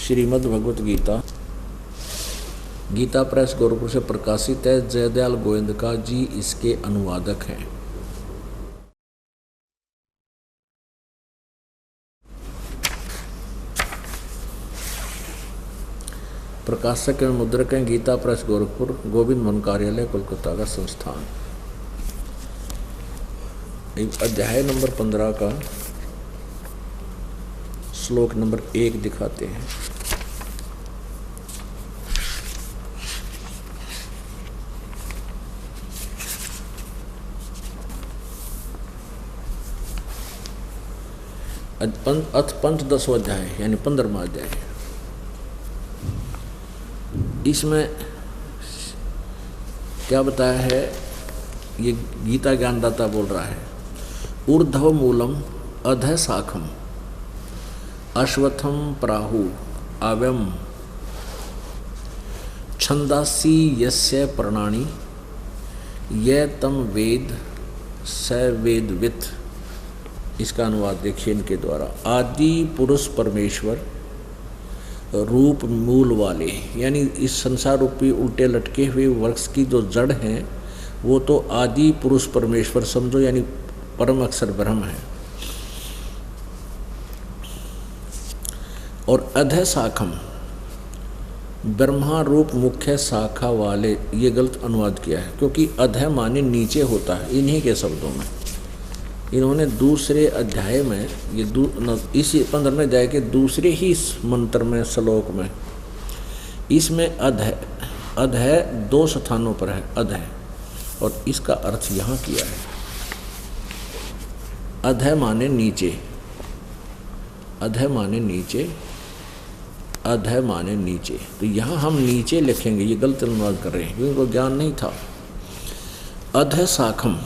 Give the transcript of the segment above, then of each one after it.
Shrimad Bhagavad Gita Gita press Gorakhpur से प्रकाशित है। जयदयाल गोविंदका जी इसके अनुवादक हैं। प्रकाशक एवं मुद्रक हैं गीता प्रेस गोरखपुर, गोविंद मन कार्यालय, कोलकाता का संस्थान। अध्याय नंबर 15 का श्लोक नंबर 1 दिखाते हैं। अथ पंचदशवां अध्याय यानी 15वां अध्याय। इसमें क्या बताया है, ये गीता ज्ञानदाता बोल रहा है। ऊर्ध्व मूलम अधः शाखम अश्वत्थम प्राहु आव्यम छंदासी यस्य प्रणानि ये तम वेद स वेदवित्। इसका अनुवाद देखिए इनके द्वारा। आदि पुरुष परमेश्वर रूप मूल वाले, यानी इस संसार रूपी उल्टे लटके हुए वृक्ष की जो जड़ हैं वो तो आदि पुरुष परमेश्वर समझो, यानी परम अक्षर ब्रह्म है। और अधः शाखम ब्रह्मा रूप मुख्य शाखा वाले, ये गलत अनुवाद किया है क्योंकि अधः माने नीचे होता है। इन्हीं के शब्दों में इन्होंने दूसरे अध्याय में ये इसी 15वें अध्याय के दूसरे ही मंत्र में श्लोक में इसमें अधः 2 स्थानों पर है अधः, और इसका अर्थ यहाँ किया है। अधः माने नीचे, अधः माने नीचे, अधः माने नीचे। तो यहाँ हम नीचे लिखेंगे, ये गलत अनुवाद कर रहे हैं क्योंकि उनको ज्ञान नहीं था। अधः शाखम,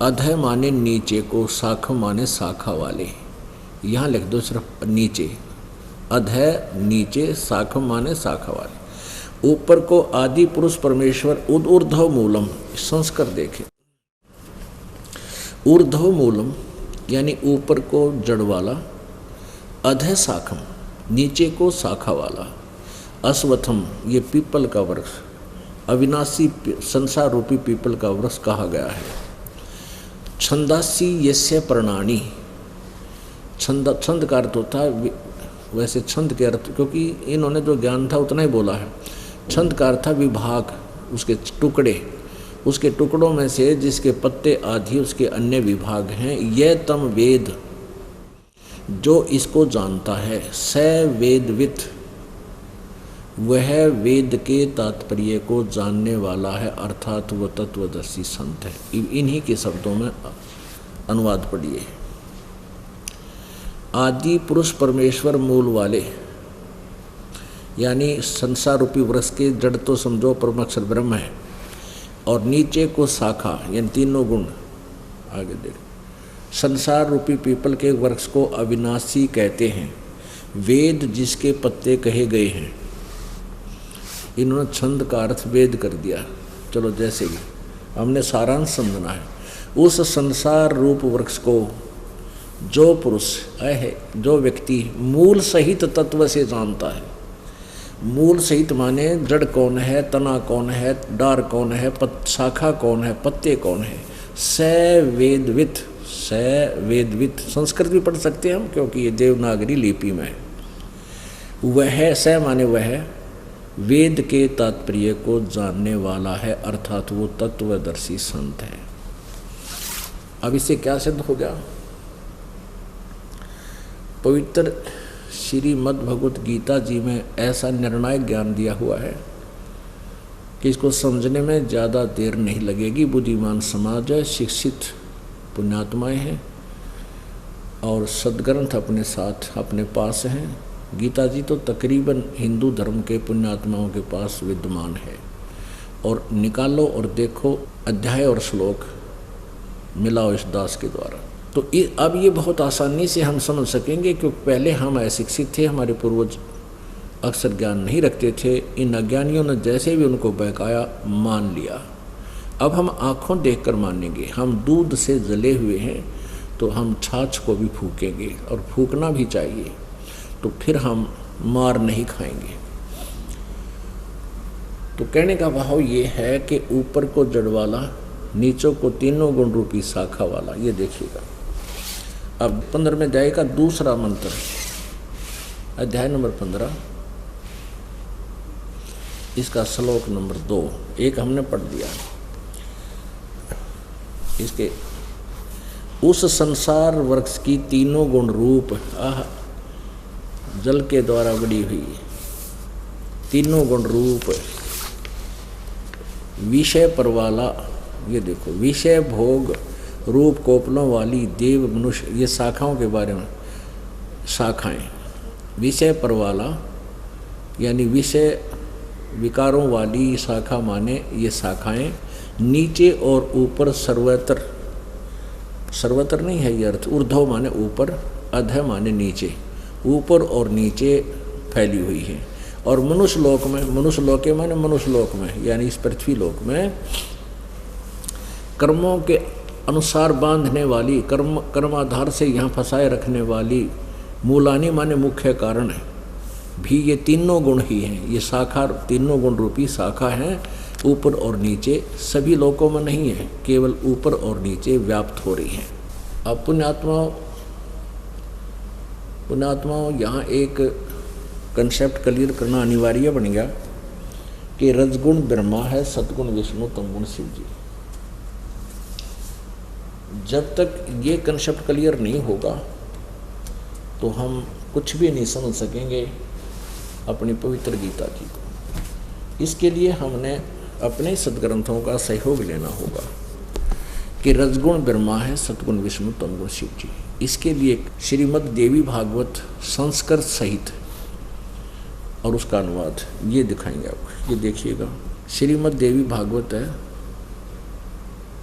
अधः माने नीचे को, शाखम माने शाखा वाले। यहाँ लिख दो सिर्फ नीचे, अधः नीचे, शाखम माने शाखा वाले। ऊपर को आदि पुरुष परमेश्वर ऊर्ध्व मूलम, संस्कृत देखें। ऊर्ध्व मूलम यानी ऊपर को जड़ वाला, अधः शाखम नीचे को शाखा वाला, अश्वत्थम ये पीपल का वृक्ष, अविनाशी संसार रूपी पीपल का वृक्ष कहा गया है। छंदासी यस्य प्रणानि, छंद का अर्थ होता है, वैसे छंद के अर्थ क्योंकि इन्होंने जो ज्ञान था उतना ही बोला है। छंद का अर्थ था विभाग, उसके टुकड़े, उसके टुकड़ों में से जिसके पत्ते आदि उसके अन्य विभाग हैं। यह तम वेद, जो इसको जानता है, स वेदवित् वह वेद के तात्पर्य को जानने वाला है, अर्थात वह तत्वदर्शी संत है। इन्हीं के शब्दों में अनुवाद पढ़िए। आदि पुरुष परमेश्वर मूल वाले, यानी संसार रूपी वृक्ष के जड़ तो समझो परमाक्षर ब्रह्म है, और नीचे को शाखा यानी तीनों गुण। आगे देख, संसार रूपी पीपल के वृक्ष को अविनाशी कहते हैं। वेद जिसके पत्ते कहे गए हैं, इन्होंने छंद का अर्थ वेद कर दिया। चलो जैसे कि हमने सारांश समझना है, उस संसार रूप वृक्ष को जो पुरुष है, जो व्यक्ति मूल सहित तत्व से जानता है। मूल सहित माने जड़ कौन है, तना कौन है, डार कौन है, शाखा कौन है, पत्ते कौन है। स वेदवित्, स वेदवित् संस्कृत भी पढ़ सकते हैं हम क्योंकि ये देवनागरी लिपि में है। वह स माने वह वेद के तात्पर्य को जानने वाला है, अर्थात वो तत्वदर्शी संत है। अब इससे क्या सिद्ध हो गया? पवित्र श्रीमद् भगवत गीता जी में ऐसा निर्णायक ज्ञान दिया हुआ है कि इसको समझने में ज़्यादा देर नहीं लगेगी। बुद्धिमान समाज है, शिक्षित पुण्यात्माएं हैं और सद्ग्रंथ अपने साथ अपने पास हैं। गीता जी तो तकरीबन हिंदू धर्म के पुण्यात्माओं के पास विद्यमान है। और निकालो और देखो, अध्याय और श्लोक मिलाओ इस दास के द्वारा, तो अब ये बहुत आसानी से हम समझ सकेंगे। क्योंकि पहले हम अशिक्षित थे, हमारे पूर्वज अक्सर ज्ञान नहीं रखते थे। इन अज्ञानियों ने जैसे भी उनको बहकाया मान लिया। अब हम आँखों देखकर मानेंगे। हम दूध से जले हुए हैं तो हम छाछ को भी फूकेंगे, और फूकना भी चाहिए। तो फिर हम मार नहीं खाएंगे। तो कहने का भाव ये है कि ऊपर को जड़ वाला, नीचों को तीनों गुण रूपी शाखा वाला। ये देखिएगा अब 15वें अध्याय का दूसरा मंत्र, अध्याय नंबर 15, इसका श्लोक नंबर 2, एक हमने पढ़ दिया। इसके उस संसार वृक्ष की तीनों गुण रूप जल के द्वारा बड़ी हुई तीनों गुण रूप विषय पर वाला, ये देखो विषय भोग रूप कोपलों वाली देव मनुष्य, ये शाखाओं के बारे में, शाखाएं विषय पर वाला यानी विषय विकारों वाली शाखा माने ये शाखाएं नीचे और ऊपर सर्वत्र, सर्वत्र नहीं है ये अर्थ, ऊर्ध्व माने ऊपर, अध माने नीचे, ऊपर और नीचे फैली हुई है। और मनुष्य लोक में, मनुष्य लोके माने मनुष्य लोक में यानी इस पृथ्वी लोक में कर्मों के अनुसार बांधने वाली, कर्म आधार से यहाँ फंसाए रखने वाली मूलानी माने मुख्य कारण है भी ये तीनों गुण ही हैं। ये शाखा तीनों गुण रूपी शाखा है, ऊपर और नीचे, सभी लोकों में नहीं है, केवल ऊपर और नीचे व्याप्त हो रही है। अब पुण्यात्माओं यहाँ एक कंसेप्ट क्लियर करना अनिवार्य बन गया कि रजगुण ब्रह्मा है, सतगुण विष्णु, तमगुण शिव जी। जब तक ये कंसेप्ट क्लियर नहीं होगा तो हम कुछ भी नहीं समझ सकेंगे अपनी पवित्र गीता जी को। इसके लिए हमने अपने सदग्रंथों का सहयोग लेना होगा कि रजगुण ब्रह्मा है, सतगुण विष्णु, तमगुण शिव जी। इसके लिए श्रीमद् देवी भागवत संस्कृत सहित और उसका अनुवाद ये दिखाएंगे आपको। ये देखिएगा श्रीमद् देवी भागवत है,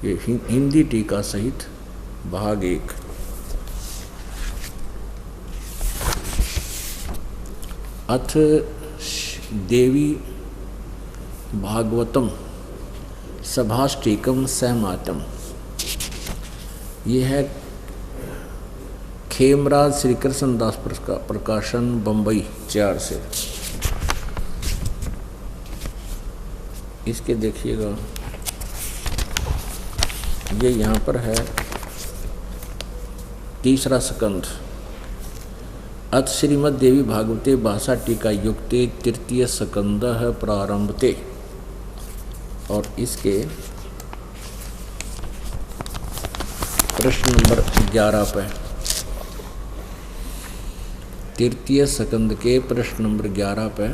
ये हिंदी टीका सहित भाग 1। अथ देवी भागवतम सभाष्टीकम सहमातम, ये है खेमराज श्री कृष्ण दास प्रकाशन बम्बई 4 से। इसके देखिएगा ये यहाँ पर है 3रा स्कंध, अथ श्रीमद् देवी भागवते भाषा टीका युक्ते 3य स्कंद प्रारंभते। और इसके प्रश्न नंबर 11 पे, 3य स्कंद के प्रश्न नंबर 11 पे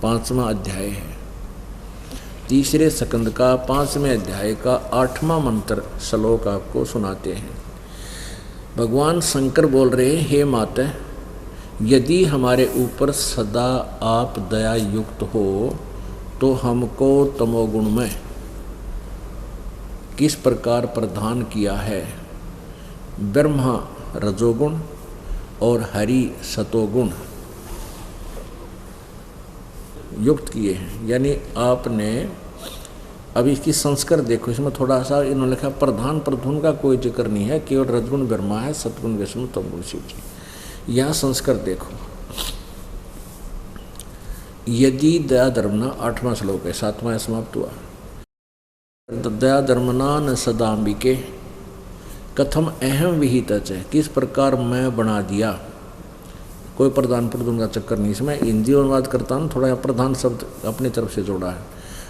5वां अध्याय है। 3रे स्कंद का 5वें अध्याय का 8वां मंत्र श्लोक आपको सुनाते हैं। भगवान शंकर बोल रहे, हे माता, यदि हमारे ऊपर सदा आप दया युक्त हो तो हमको तमोगुण में किस प्रकार प्रदान किया है। ब्रह्मा रजोगुण और हरि सतोगुण युक्त किए हैं। यानी आपने, अब इसकी संस्कार देखो, इसमें थोड़ा सा इन्होंने लिखा प्रधान प्रधुन का कोई जिक्र नहीं है, केवल रजगुण ब्रह्मा है, सतगुण विष्णु, तमगुण शिव जी। यहाँ संस्कार देखो, यदि दया धर्मना 8वां श्लोक है, 7वां समाप्त हुआ। दया धर्मना न सदाम्बिके कथम अहम विहित है, किस प्रकार मैं बना दिया। कोई प्रधान प्रधुन का चक्कर नहीं, इसमें हिंदी अनुवाद करता हूँ, थोड़ा प्रधान शब्द अपनी तरफ से जोड़ा है।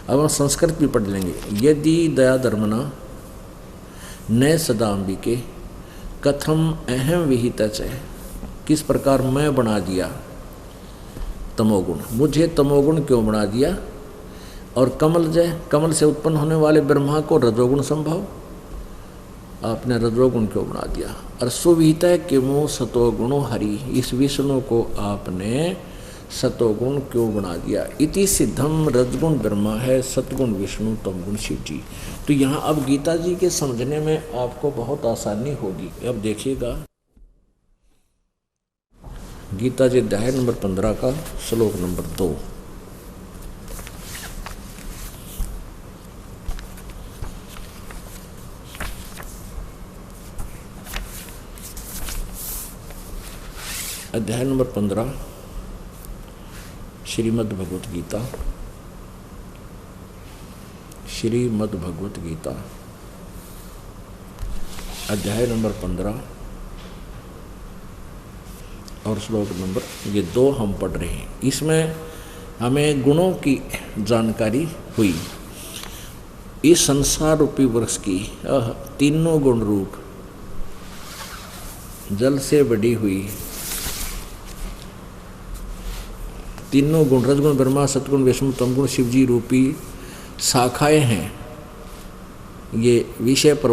अब हम संस्कृत भी पढ़ लेंगे। यदि दया धर्मना न सदाम्बिके कथम अहम विहित है, किस प्रकार मैं बना दिया तमोगुण, मुझे तमोगुण क्यों बना दिया। और कमल से उत्पन्न होने वाले ब्रह्मा को रजोगुण संभव, आपने रजोगुण क्यों बना दिया। और सुविहित है कि मो सतोगुणो हरि, इस विष्णु को आपने सतोगुण क्यों बना दिया। इति सिद्धम रजगुण ब्रह्मा है, सतगुण विष्णु, तमगुण शिव जी। तो यहाँ अब गीता जी के समझने में आपको बहुत आसानी होगी। अब देखिएगा गीता जी अध्याय नंबर 15 का श्लोक नंबर 2। अध्याय नंबर 15 श्रीमद् भगवत गीता। श्रीमद् भगवत गीता अध्याय नंबर 15 और श्लोक नंबर ये 2 हम पढ़ रहे हैं। इसमें हमें गुणों की जानकारी हुई। इस संसार रूपी वृक्ष की तीनों गुण रूप जल से बड़ी हुई तीनों गुण रजगुण ब्रह्मा सतगुण विष्णु तमगुण शिवजी रूपी शाखाएं हैं। ये विषय पर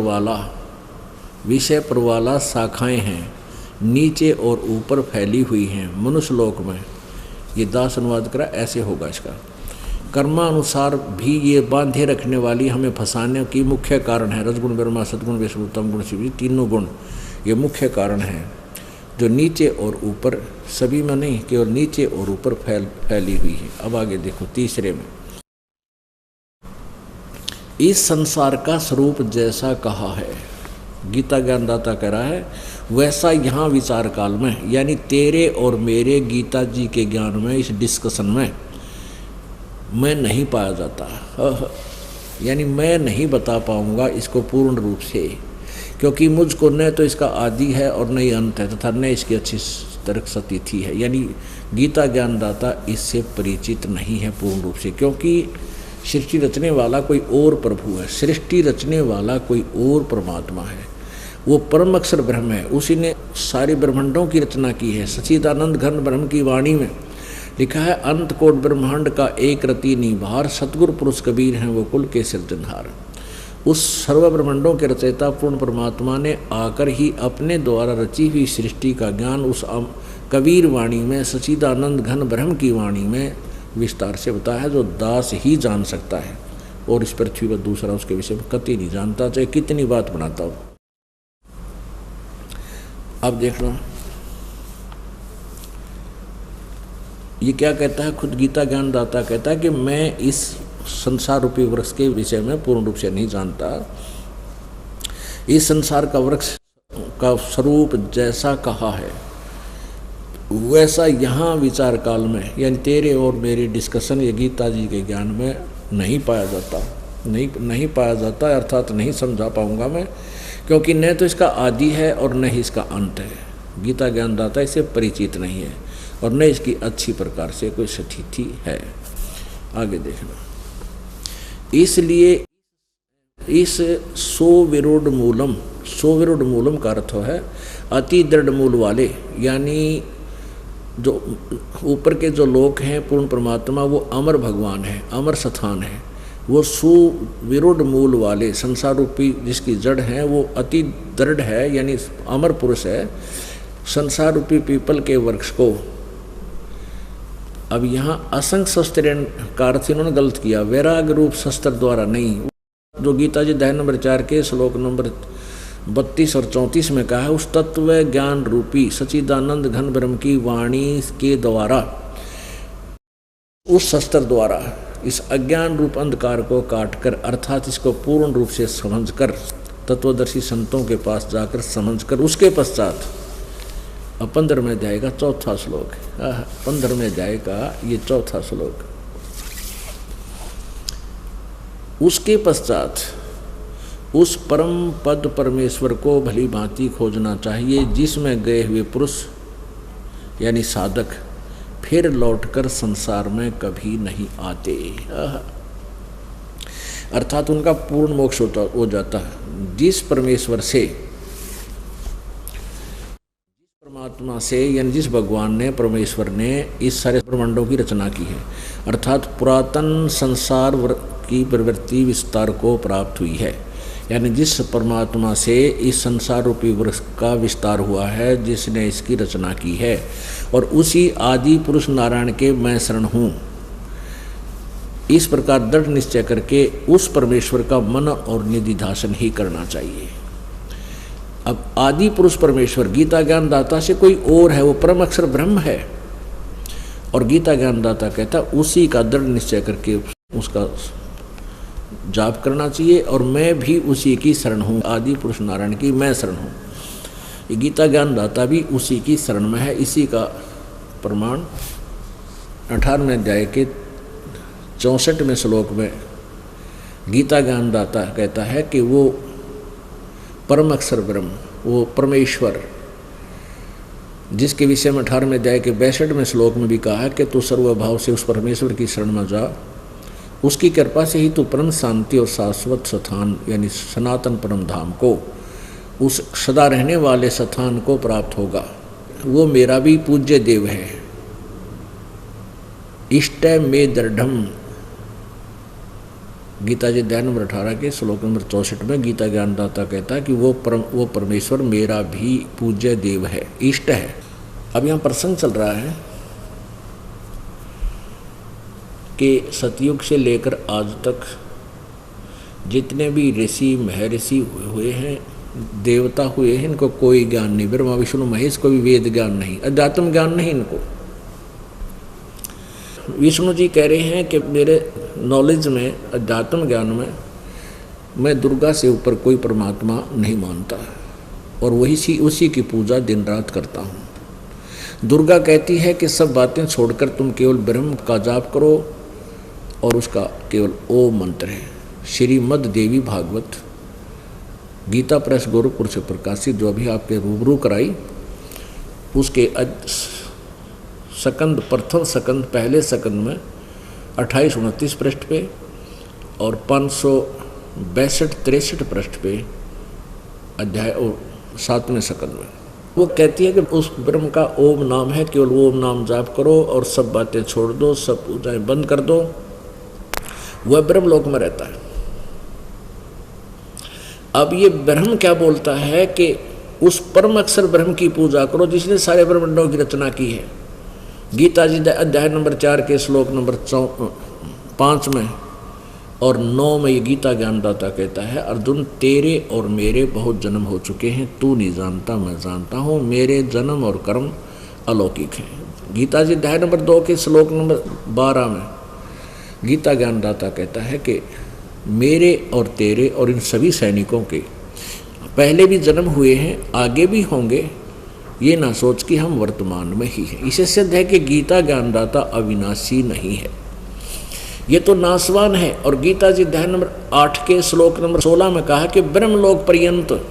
वाला शाखाएं हैं, नीचे और ऊपर फैली हुई हैं मनुष्य लोक में। ये दास अनुवाद करा, ऐसे होगा इसका। कर्मानुसार भी ये बांधे रखने वाली हमें फंसाने की मुख्य कारण है। रजगुण ब्रह्मा सतगुण विष्णु तमगुण शिवजी तीनों गुण ये मुख्य कारण हैं, जो नीचे और ऊपर, सभी में नहीं, केवल नीचे और ऊपर फैली हुई है। अब आगे देखो तीसरे में, इस संसार का स्वरूप जैसा कहा है, गीता ज्ञानदाता कह रहा है, वैसा यहाँ विचार काल में, यानी तेरे और मेरे गीता जी के ज्ञान में, इस डिस्कशन में मैं नहीं पाया जाता। यानी मैं नहीं बता पाऊंगा इसको पूर्ण रूप से, क्योंकि मुझको न तो इसका आदि है और न ही अंत है, तथा न इसकी अच्छी तरह सतिथि है। यानी गीता ज्ञानदाता इससे परिचित नहीं है पूर्ण रूप से, क्योंकि सृष्टि रचने वाला कोई और प्रभु है, सृष्टि रचने वाला कोई और परमात्मा है। वो परम अक्षर ब्रह्म है, उसी ने सारी ब्रह्मांडों की रचना की है। सच्चिदानंद घन ब्रह्म की वाणी में लिखा है, अंत कोट ब्रह्मांड का एक रति निभार, सतगुरु पुरुष कबीर हैं वो कुल के सिरजनहार। उस सर्व ब्रह्मांडों के रचयिता पूर्ण परमात्मा ने आकर ही अपने द्वारा रची हुई सृष्टि का ज्ञान उस कबीर वाणी में, सच्चिदानंद घन ब्रह्म की वाणी में विस्तार से बताया, जो दास ही जान सकता है और इस पृथ्वी पर दूसरा उसके विषय में कतई नहीं जानता, चाहे कितनी बात बनाता हो। अब देखना ये क्या कहता है, खुद गीता ज्ञानदाता कहता है कि मैं इस संसार रूपी वृक्ष के विषय में पूर्ण रूप से नहीं जानता। इस संसार का वृक्ष का स्वरूप जैसा कहा है, वैसा यहाँ विचार काल में, यानी तेरे और मेरे डिस्कशन ये गीता जी के ज्ञान में नहीं पाया जाता, नहीं पाया जाता, अर्थात नहीं समझा पाऊंगा मैं, क्योंकि न तो इसका आदि है और न ही इसका अंत है। गीता ज्ञानदाता इससे परिचित नहीं है और न इसकी अच्छी प्रकार से कोई स्थिति है। आगे देखना, इसलिए इस सोविरूढ़ मूलम का अर्थ है अति दृढ़ मूल वाले, यानी जो ऊपर के जो लोक हैं पूर्ण परमात्मा, वो अमर भगवान है, अमर स्थान है। वो सुविरूढ़ मूल वाले संसार रूपी जिसकी जड़ है वो अति दृढ़ है, यानी अमर पुरुष है। संसार रूपी पीपल के वृक्ष को, अब यहाँ असंख्य शस्त्र का अर्थ इन्होंने गलत किया, वैराग रूप शस्त्र द्वारा नहीं, जो गीता जी अध्याय नंबर 4 के श्लोक नंबर 32 और 34 में कहा है, उस तत्व ज्ञान रूपी सच्चिदानंद घन ब्रह्म की वाणी के द्वारा, उस शस्त्र द्वारा इस अज्ञान रूप अंधकार को काटकर, अर्थात इसको पूर्ण रूप से समझकर, तत्वदर्शी संतों के पास जाकर समझकर, उसके पश्चात 15वें अध्याय का 4था श्लोक, 15वें अध्याय का ये 4था श्लोक, उसके पश्चात उस परम पद परमेश्वर को भली भांति खोजना चाहिए, जिसमें गए हुए पुरुष यानी साधक फिर लौटकर संसार में कभी नहीं आते। अर्थात उनका पूर्ण मोक्ष हो जाता है। जिस परमेश्वर से, परमात्मा से, यानी जिस भगवान ने, परमेश्वर ने इस सारे ब्रह्मांडों की रचना की है, अर्थात पुरातन संसार की प्रवृत्ति विस्तार को प्राप्त हुई है, यानी जिस परमात्मा से इस संसार रूपी वृक्ष का विस्तार हुआ है, जिसने इसकी रचना की है, और उसी आदि पुरुष नारायण के मैं शरण हूँ, इस प्रकार दृढ़ निश्चय करके उस परमेश्वर का मन और निधिध्यासन ही करना चाहिए। अब आदि पुरुष परमेश्वर गीता ज्ञानदाता से कोई और है, वो परम अक्षर ब्रह्म है, और गीता ज्ञानदाता कहता उसी का दृढ़ निश्चय करके उसका जाप करना चाहिए, और मैं भी उसी की शरण हूँ, आदि पुरुष नारायण की मैं शरण हूँ। ये गीता ज्ञानदाता भी उसी की शरण में है। इसी का प्रमाण 18वें अध्याय के 64वें श्लोक में गीता ज्ञानदाता कहता है कि वो परम अक्षर ब्रह्म, वो परमेश्वर, जिसके विषय में 18वें अध्याय के 62वें श्लोक में भी कहा है कि तू सर्वभाव से उस परमेश्वर की शरण में जा, उसकी कृपा से ही तू परम शांति और शाश्वत स्थान यानी सनातन परम धाम को, उस सदा रहने वाले स्थान को प्राप्त होगा। वो मेरा भी पूज्य देव है। इष्ट में दृढ़म, गीता जी अध्याय नंबर 18 के श्लोक नंबर 64 में गीता ज्ञानदाता कहता है कि वो परमेश्वर मेरा भी पूज्य देव है, इष्ट है। अब यहाँ प्रसंग चल रहा है कि सतयुग से लेकर आज तक जितने भी ऋषि महर्षि हुए हैं, देवता हुए हैं, इनको कोई ज्ञान नहीं, ब्रह्मा विष्णु महेश को भी वेद ज्ञान नहीं, अध्यात्म ज्ञान नहीं इनको। विष्णु जी कह रहे हैं कि मेरे नॉलेज में, अध्यात्म ज्ञान में मैं दुर्गा से ऊपर कोई परमात्मा नहीं मानता और वही उसी की पूजा दिन रात करता हूँ। दुर्गा कहती है कि सब बातें छोड़कर तुम केवल ब्रह्म का जाप करो और उसका केवल ओम मंत्र है। श्रीमद् देवी भागवत गीता प्रेस गोरखपुर से प्रकाशित जो अभी आपके रूबरू कराई, उसके सकंद प्रथम सकंद पहले सकंद में 28-29 पृष्ठ पे और 562-63 पृष्ठ पे अध्याय और 7वें सकंद में वो कहती है कि उस ब्रह्म का ओम नाम है, केवल ओम नाम जाप करो और सब बातें छोड़ दो, सब पूजाएं बंद कर दो। वह ब्रह्म लोक में रहता है। अब ये ब्रह्म क्या बोलता है कि उस परम अक्षर ब्रह्म की पूजा करो जिसने सारे ब्रह्मांडों की रचना की है। गीता जी अध्याय नंबर 4 के श्लोक नंबर 5 में और 9 में ये गीता ज्ञानदाता कहता है, अर्जुन तेरे और मेरे बहुत जन्म हो चुके हैं, तू नहीं जानता मैं जानता हूँ, मेरे जन्म और कर्म अलौकिक हैं। गीता जी अध्याय नंबर 2 के श्लोक नंबर 12 में गीता ज्ञानदाता कहता है कि मेरे और तेरे और इन सभी सैनिकों के पहले भी जन्म हुए हैं, आगे भी होंगे, ये ना सोच कि हम वर्तमान में ही हैं। इसे सिद्ध है कि गीता ज्ञानदाता अविनाशी नहीं है, ये तो नासवान है। और गीता जी अध्याय नंबर 8 के श्लोक नंबर 16 में कहा कि ब्रह्मलोक पर्यंत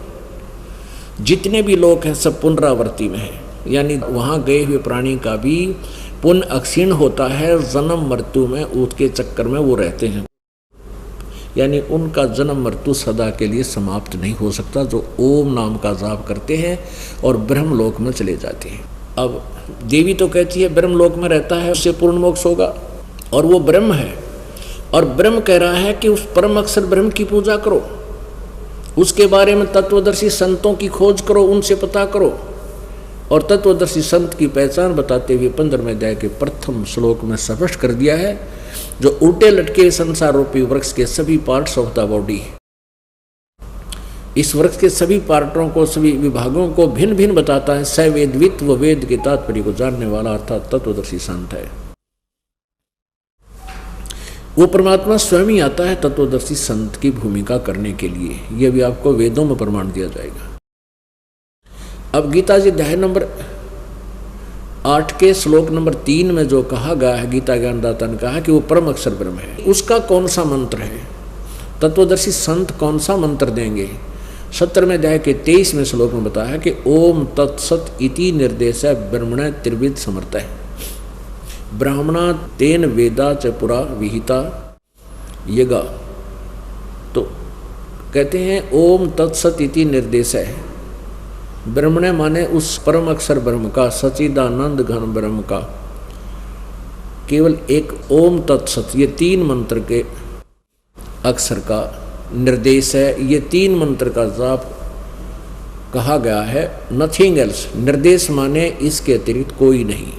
जितने भी लोग हैं सब पुनरावृत्ति में है, यानी वहाँ गए हुए प्राणी का भी पुण्य अक्षीण होता है, जन्म मृत्यु में उसके चक्कर में वो रहते हैं, यानी उनका जन्म मृत्यु सदा के लिए समाप्त नहीं हो सकता, जो ओम नाम का जाप करते हैं और ब्रह्मलोक में चले जाते हैं। अब देवी तो कहती है ब्रह्मलोक में रहता है, उससे पूर्ण मोक्ष होगा और वो ब्रह्म है, और ब्रह्म कह रहा है कि उस परम अक्षर ब्रह्म की पूजा करो, उसके बारे में तत्वदर्शी संतों की खोज करो, उनसे पता करो। और तत्वदर्शी संत की पहचान बताते हुए 15वें अध्याय के प्रथम श्लोक में स्पष्ट कर दिया है, जो उल्टे लटके संसार रूपी वृक्ष के सभी पार्ट्स ऑफ द बॉडी, इस वृक्ष के सभी पार्टों को, सभी विभागों को भिन्न भिन्न बताता है। सवेदवित व वेद के तात्पर्य को जानने वाला अर्थात तत्वदर्शी संत है। वो परमात्मा स्वयं ही आता है तत्वदर्शी संत की भूमिका करने के लिए, यह भी आपको वेदों में प्रमाण दिया जाएगा। अब गीता जी अध्याय नंबर 8 के श्लोक नंबर 3 में जो कहा गया है, गीता ज्ञानदाता ने कहा कि वो परम अक्षर ब्रह्म है, उसका कौन सा मंत्र है, तत्वदर्शी संत कौन सा मंत्र देंगे। 17वें अध्याय के 23वें श्लोक में बताया कि ओम तत्सत इति निर्देश ब्रह्मण त्रिविध समर्थ है, ब्राह्मणा तेन वेदा च पुरा विहिता यगा। तो कहते हैं ओम तत्सत इति निर्देश है, ब्रह्मण माने उस परम अक्षर ब्रह्म का, सचिदानंद घन ब्रह्म का केवल एक ओम तत्सत, ये 3 मंत्र के अक्षर का निर्देश है। ये 3 मंत्र का जाप कहा गया है, नथिंग एल्स, निर्देश माने इसके अतिरिक्त कोई नहीं।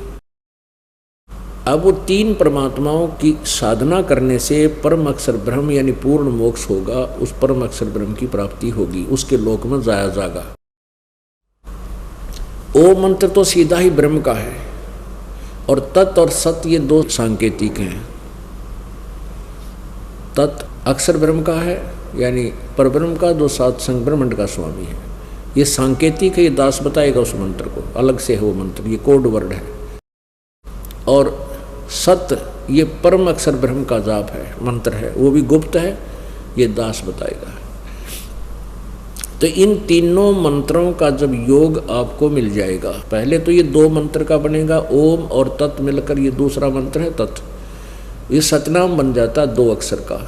अब वो 3 परमात्माओं की साधना करने से परम अक्षर ब्रह्म यानी पूर्ण मोक्ष होगा, उस परम अक्षर ब्रह्म की प्राप्ति होगी, उसके लोक में जाया जाएगा। ओम मंत्र तो सीधा ही ब्रह्म का है, और तत् और सत ये 2 सांकेतिक हैं। तत् अक्षर ब्रह्म का है, यानी परब्रह्म का, जो सात संग ब्रह्मांड का स्वामी है। ये सांकेतिक है, ये दास बताएगा उस मंत्र को, अलग से है वो मंत्र, ये कोड वर्ड है। और सत्य ये परम अक्षर ब्रह्म का जाप है, मंत्र है, वो भी गुप्त है, ये दास बताएगा। तो इन तीनों मंत्रों का जब योग आपको मिल जाएगा, पहले तो ये 2 मंत्र का बनेगा, ओम और तत् मिलकर ये दूसरा मंत्र है तत्, ये सतनाम बन जाता 2 अक्षर का।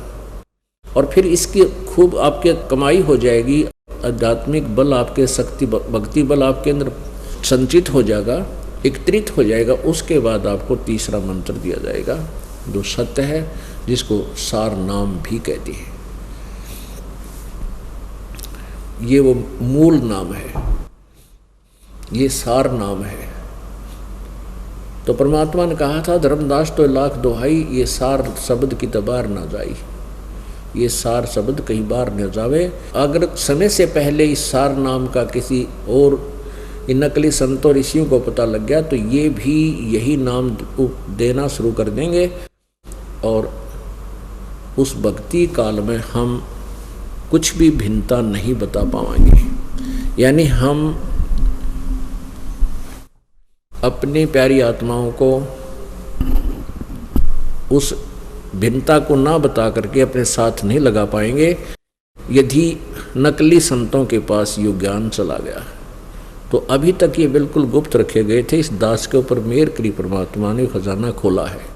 और फिर इसकी खूब आपके कमाई हो जाएगी, आध्यात्मिक बल आपके, शक्ति भक्ति बल आपके अंदर संचित हो जाएगा, एकत्रित हो जाएगा। उसके बाद आपको तीसरा मंत्र दिया जाएगा जो सत्य है, जिसको सार नाम भी कहती है। ये वो मूल नाम है, ये सार नाम है। तो परमात्मा ने कहा था, धर्मदास तो लाख दोहाई, ये सार शब्द की तबार ना जाई, ये सार शब्द कई बार न जावे। अगर समय से पहले इस सार नाम का किसी और इन नकली संतों ऋषियों को पता लग गया तो ये भी यही नाम देना शुरू कर देंगे, और उस भक्ति काल में हम कुछ भी भिन्नता नहीं बता पाएंगे। यानी हम अपनी प्यारी आत्माओं को उस भिन्नता को ना बता करके अपने साथ नहीं लगा पाएंगे यदि नकली संतों के पास यो ज्ञान चला गया। तो अभी तक ये बिल्कुल गुप्त रखे गए थे। इस दास के ऊपर मेहर करी परमात्मा ने, खजाना खोला है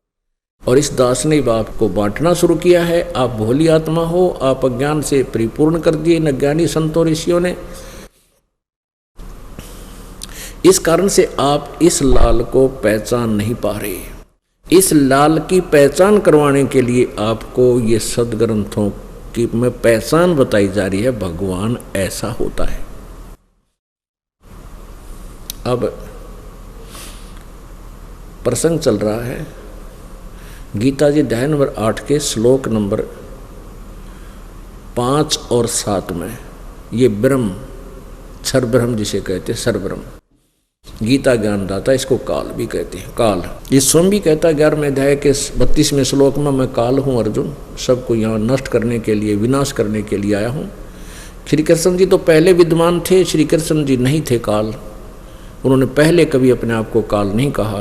और इस दास ने आपको बांटना शुरू किया है। आप भोली आत्मा हो, आप अज्ञान से परिपूर्ण कर दिए इन अज्ञानी संतों ऋषियों ने। इस कारण से आप इस लाल को पहचान नहीं पा रहे। इस लाल की पहचान करवाने के लिए आपको ये सदग्रंथों की में पहचान बताई जा रही है, भगवान ऐसा होता है। अब प्रसंग चल रहा है गीता जी अध्याय नंबर 8 के श्लोक नंबर 5 और 7 में। ये ब्रह्म, क्षर ब्रह्म जिसे कहते हैं, सर ब्रह्म, गीता ज्ञानदाता, इसको काल भी कहते हैं। काल ये स्वयं भी कहता है 11वें अध्याय के 32वें श्लोक में, मैं काल हूँ अर्जुन, सबको यहाँ नष्ट करने के लिए, विनाश करने के लिए आया हूँ। श्री कृष्ण जी तो पहले विद्वान थे, श्री कृष्ण जी नहीं थे काल। उन्होंने पहले कभी अपने आप को काल नहीं कहा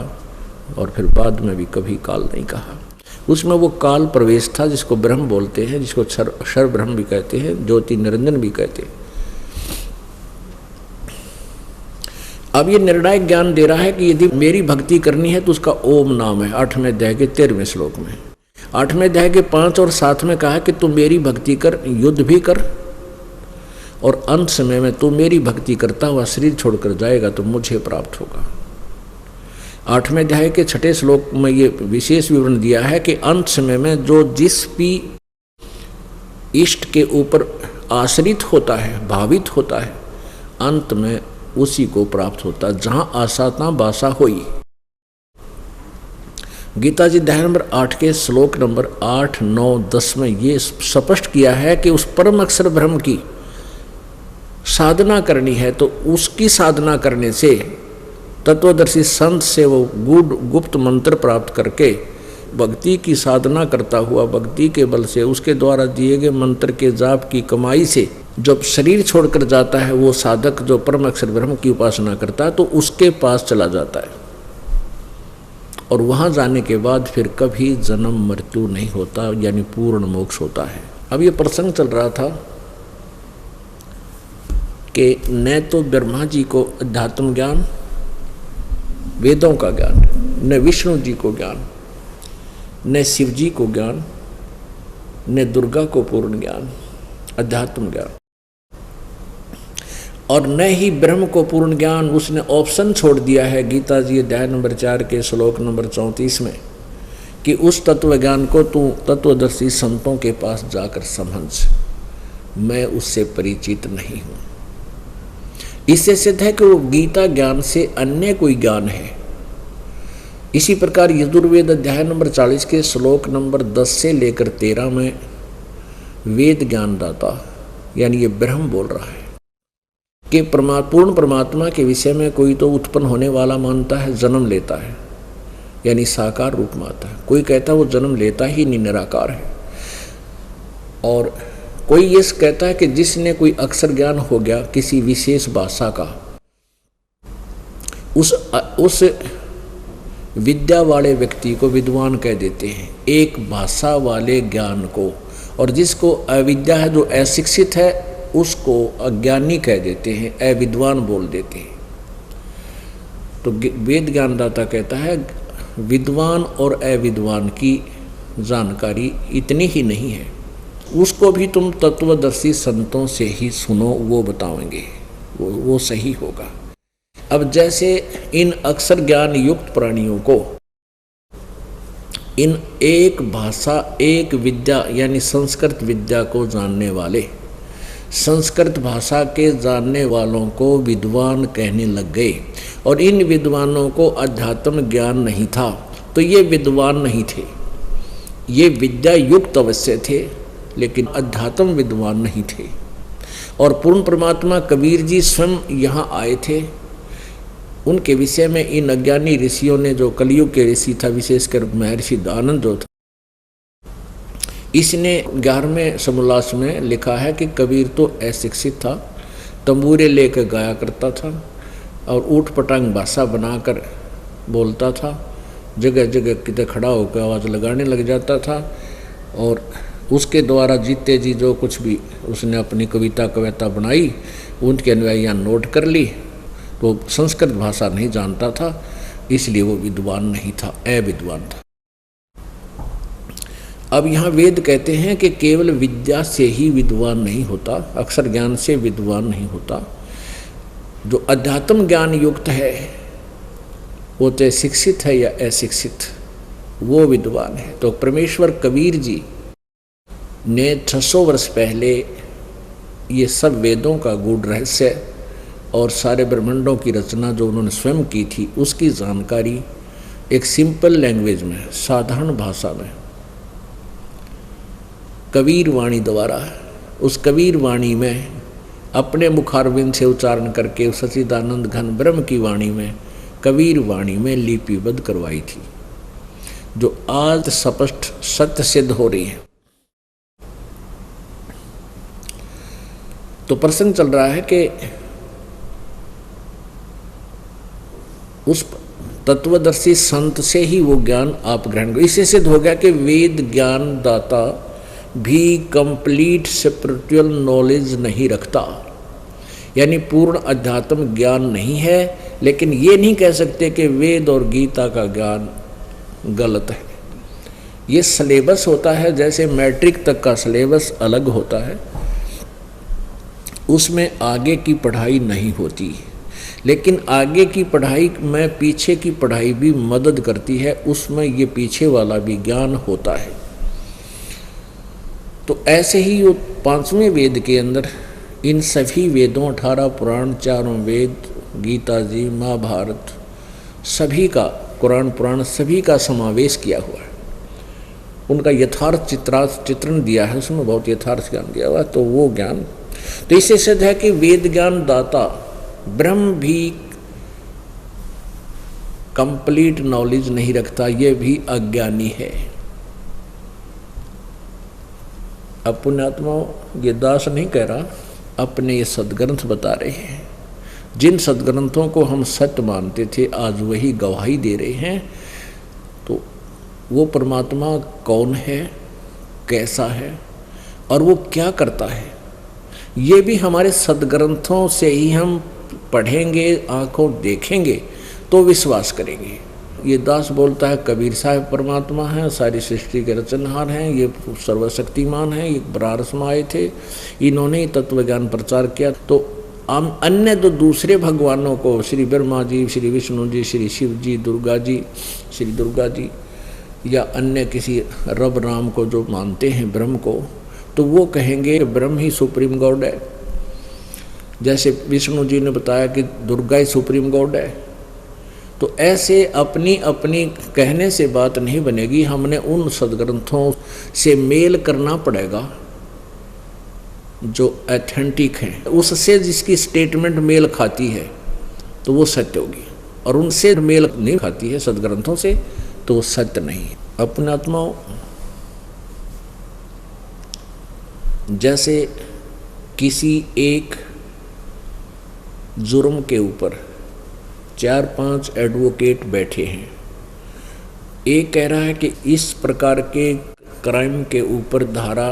और फिर बाद में भी कभी काल नहीं कहा। उसमें वो काल प्रवेश था जिसको ब्रह्म बोलते हैं, जिसको क्षर ब्रह्म भी कहते हैं, ज्योति निरंजन भी कहते हैं। अब ये निर्णायक ज्ञान दे रहा है कि यदि मेरी भक्ति करनी है तो उसका ओम नाम है। 8वें अध्याय के 13वें श्लोक में, 8वें अध्याय के 5 और 7 में कहा कि तू मेरी भक्ति कर, युद्ध भी कर, और अंत समय में तू मेरी भक्ति करता हुआ शरीर छोड़कर जाएगा तो मुझे प्राप्त होगा। 8वें अध्याय के 6ठे श्लोक में ये विशेष विवरण दिया है कि अंत समय में जो जिस भी इष्ट के ऊपर आश्रित होता है, भावित होता है, अंत में उसी को प्राप्त होता है। जहां आशा ता बासा होई। गीता जी अध्याय नंबर 8 के श्लोक नंबर 8, 9, 10 में ये स्पष्ट किया है कि उस परम अक्षर ब्रह्म की साधना करनी है तो उसकी साधना करने से तत्वदर्शी संत से वो गुप्त मंत्र प्राप्त करके भक्ति की साधना करता हुआ, भक्ति के बल से, उसके द्वारा दिए गए मंत्र के जाप की कमाई से जब शरीर छोड़कर जाता है वो साधक, जो परम अक्षर ब्रह्म की उपासना करता है, तो उसके पास चला जाता है और वहां जाने के बाद फिर कभी जन्म मृत्यु नहीं होता, यानी पूर्ण मोक्ष होता है। अब ये प्रसंग चल रहा था कि न तो ब्रह्मा जी को अध्यात्म ज्ञान, वेदों का ज्ञान, न विष्णु जी को ज्ञान, न शिव जी को ज्ञान, न दुर्गा को पूर्ण ज्ञान, अध्यात्म ज्ञान, और न ही ब्रह्म को पूर्ण ज्ञान। उसने ऑप्शन छोड़ दिया है गीता जी अध्याय नंबर 4 के श्लोक नंबर 34 में कि उस तत्व ज्ञान को तू तत्वदर्शी संतों के पास जाकर समझ, मैं उससे परिचित नहीं हूं। इससे सिद्ध है कि वो गीता ज्ञान से अन्य कोई ज्ञान है। इसी प्रकार यजुर्वेद अध्याय नंबर 40 के श्लोक नंबर 10 से लेकर 13 में वेद ज्ञानदाता यानी ये ब्रह्म बोल रहा है कि पूर्ण परमात्मा के विषय में कोई तो उत्पन्न होने वाला मानता है, जन्म लेता है, यानी साकार रूप में आता है। कोई कहता है वो जन्म लेता ही नहीं, निराकार है। और कोई ये कहता है कि जिसने कोई अक्षर ज्ञान हो गया किसी विशेष भाषा का, उस विद्या वाले व्यक्ति को विद्वान कह देते हैं, एक भाषा वाले ज्ञान को। और जिसको अविद्या है, जो अशिक्षित है, उसको अज्ञानी कह देते हैं, अविद्वान बोल देते हैं। तो वेद ज्ञानदाता कहता है विद्वान और अविद्वान की जानकारी इतनी ही नहीं है, उसको भी तुम तत्वदर्शी संतों से ही सुनो, वो बताएंगे, वो सही होगा। अब जैसे इन अक्षर ज्ञान युक्त प्राणियों को इन एक भाषा एक विद्या यानी संस्कृत विद्या को जानने वाले, संस्कृत भाषा के जानने वालों को विद्वान कहने लग गए, और इन विद्वानों को अध्यात्म ज्ञान नहीं था, तो ये विद्वान नहीं थे, ये विद्या युक्त अवश्य थे लेकिन अध्यात्म विद्वान नहीं थे। और पूर्ण परमात्मा कबीर जी स्वयं यहाँ आए थे, उनके विषय में इन अज्ञानी ऋषियों ने, जो कलयुग के ऋषि था विशेषकर महर्षि दानंद जो था, इसने 11वें समोल्लास में लिखा है कि कबीर तो अशिक्षित था, तंबूरे लेकर गाया करता था और ऊट पटांग भाषा बनाकर बोलता था, जगह जगह कितने खड़ा होकर आवाज़ लगाने लग जाता था, और उसके द्वारा जीते जी जो कुछ भी उसने अपनी कविता बनाई उनके अनुयायियाँ नोट कर ली। तो संस्कृत भाषा नहीं जानता था, इसलिए वो विद्वान नहीं था, अविद्वान था। अब यहाँ वेद कहते हैं कि केवल विद्या से ही विद्वान नहीं होता, अक्षर ज्ञान से विद्वान नहीं होता। जो अध्यात्म ज्ञान युक्त है वो चाहे शिक्षित है या अशिक्षित, वो विद्वान है। तो परमेश्वर कबीर जी ने 600 वर्ष पहले ये सब वेदों का गूढ़ रहस्य और सारे ब्रह्मांडों की रचना जो उन्होंने स्वयं की थी, उसकी जानकारी एक सिंपल लैंग्वेज में, साधारण भाषा में, कबीर वाणी द्वारा, उस कबीर वाणी में अपने मुखारविंद से उच्चारण करके उस सच्चिदानंद घन ब्रह्म की वाणी में, कबीर वाणी में लिपिबद्ध करवाई थी, जो आज स्पष्ट सत्य सिद्ध हो रही है। तो प्रश्न चल रहा है कि उस तत्वदर्शी संत से ही वो ज्ञान आप ग्रहण करो। इससे सिद्ध हो गया कि वेद ज्ञान दाता भी कंप्लीट स्पिरिचुअल नॉलेज नहीं रखता, यानी पूर्ण अध्यात्म ज्ञान नहीं है, लेकिन ये नहीं कह सकते कि वेद और गीता का ज्ञान गलत है। ये सिलेबस होता है, जैसे मैट्रिक तक का सिलेबस अलग होता है, उसमें आगे की पढ़ाई नहीं होती, लेकिन आगे की पढ़ाई में पीछे की पढ़ाई भी मदद करती है, उसमें ये पीछे वाला भी ज्ञान होता है। तो ऐसे ही वो 5वें वेद के अंदर इन सभी वेदों, 18 पुराण, 4 वेद, गीता जी, महाभारत, सभी का, कुरान पुराण सभी का समावेश किया हुआ है। उनका यथार्थ चित्रण दिया है, उसमें बहुत यथार्थ ज्ञान दिया हुआ है। तो वो ज्ञान, तो इससे सिद्ध है कि वेद ज्ञान दाता ब्रह्म भी कंप्लीट नॉलेज नहीं रखता, ये भी अज्ञानी है। अब पुण्यात्माओं, ये दास नहीं कह रहा, अपने ये सदग्रंथ बता रहे हैं। जिन सदग्रंथों को हम सत्य मानते थे, आज वही गवाही दे रहे हैं। तो वो परमात्मा कौन है, कैसा है और वो क्या करता है, ये भी हमारे सदग्रंथों से ही हम पढ़ेंगे, आंखों देखेंगे तो विश्वास करेंगे। ये दास बोलता है कबीर साहब परमात्मा हैं, सारी सृष्टि के रचनहार हैं, ये सर्वशक्तिमान हैं, ये बनारस में आए थे, इन्होंने ही तत्व ज्ञान प्रचार किया। तो हम अन्य जो दूसरे भगवानों को, श्री ब्रह्मा जी, श्री विष्णु जी, श्री शिव जी, दुर्गा जी, श्री दुर्गा जी, या अन्य किसी रब राम को जो मानते हैं ब्रह्म को, तो वो कहेंगे ब्रह्म ही सुप्रीम गॉड है। जैसे विष्णु जी ने बताया कि दुर्गा ही सुप्रीम गॉड है। तो ऐसे अपनी अपनी कहने से बात नहीं बनेगी, हमने उन सदग्रंथों से मेल करना पड़ेगा जो ऑथेंटिक हैं। उससे जिसकी स्टेटमेंट मेल खाती है तो वो सत्य होगी, और उनसे मेल नहीं खाती है सदग्रंथों से तो वो सत्य नहीं है। अपने आत्माओं, जैसे किसी एक जुर्म के ऊपर 4-5 एडवोकेट बैठे हैं। एक कह रहा है कि इस प्रकार के क्राइम के ऊपर धारा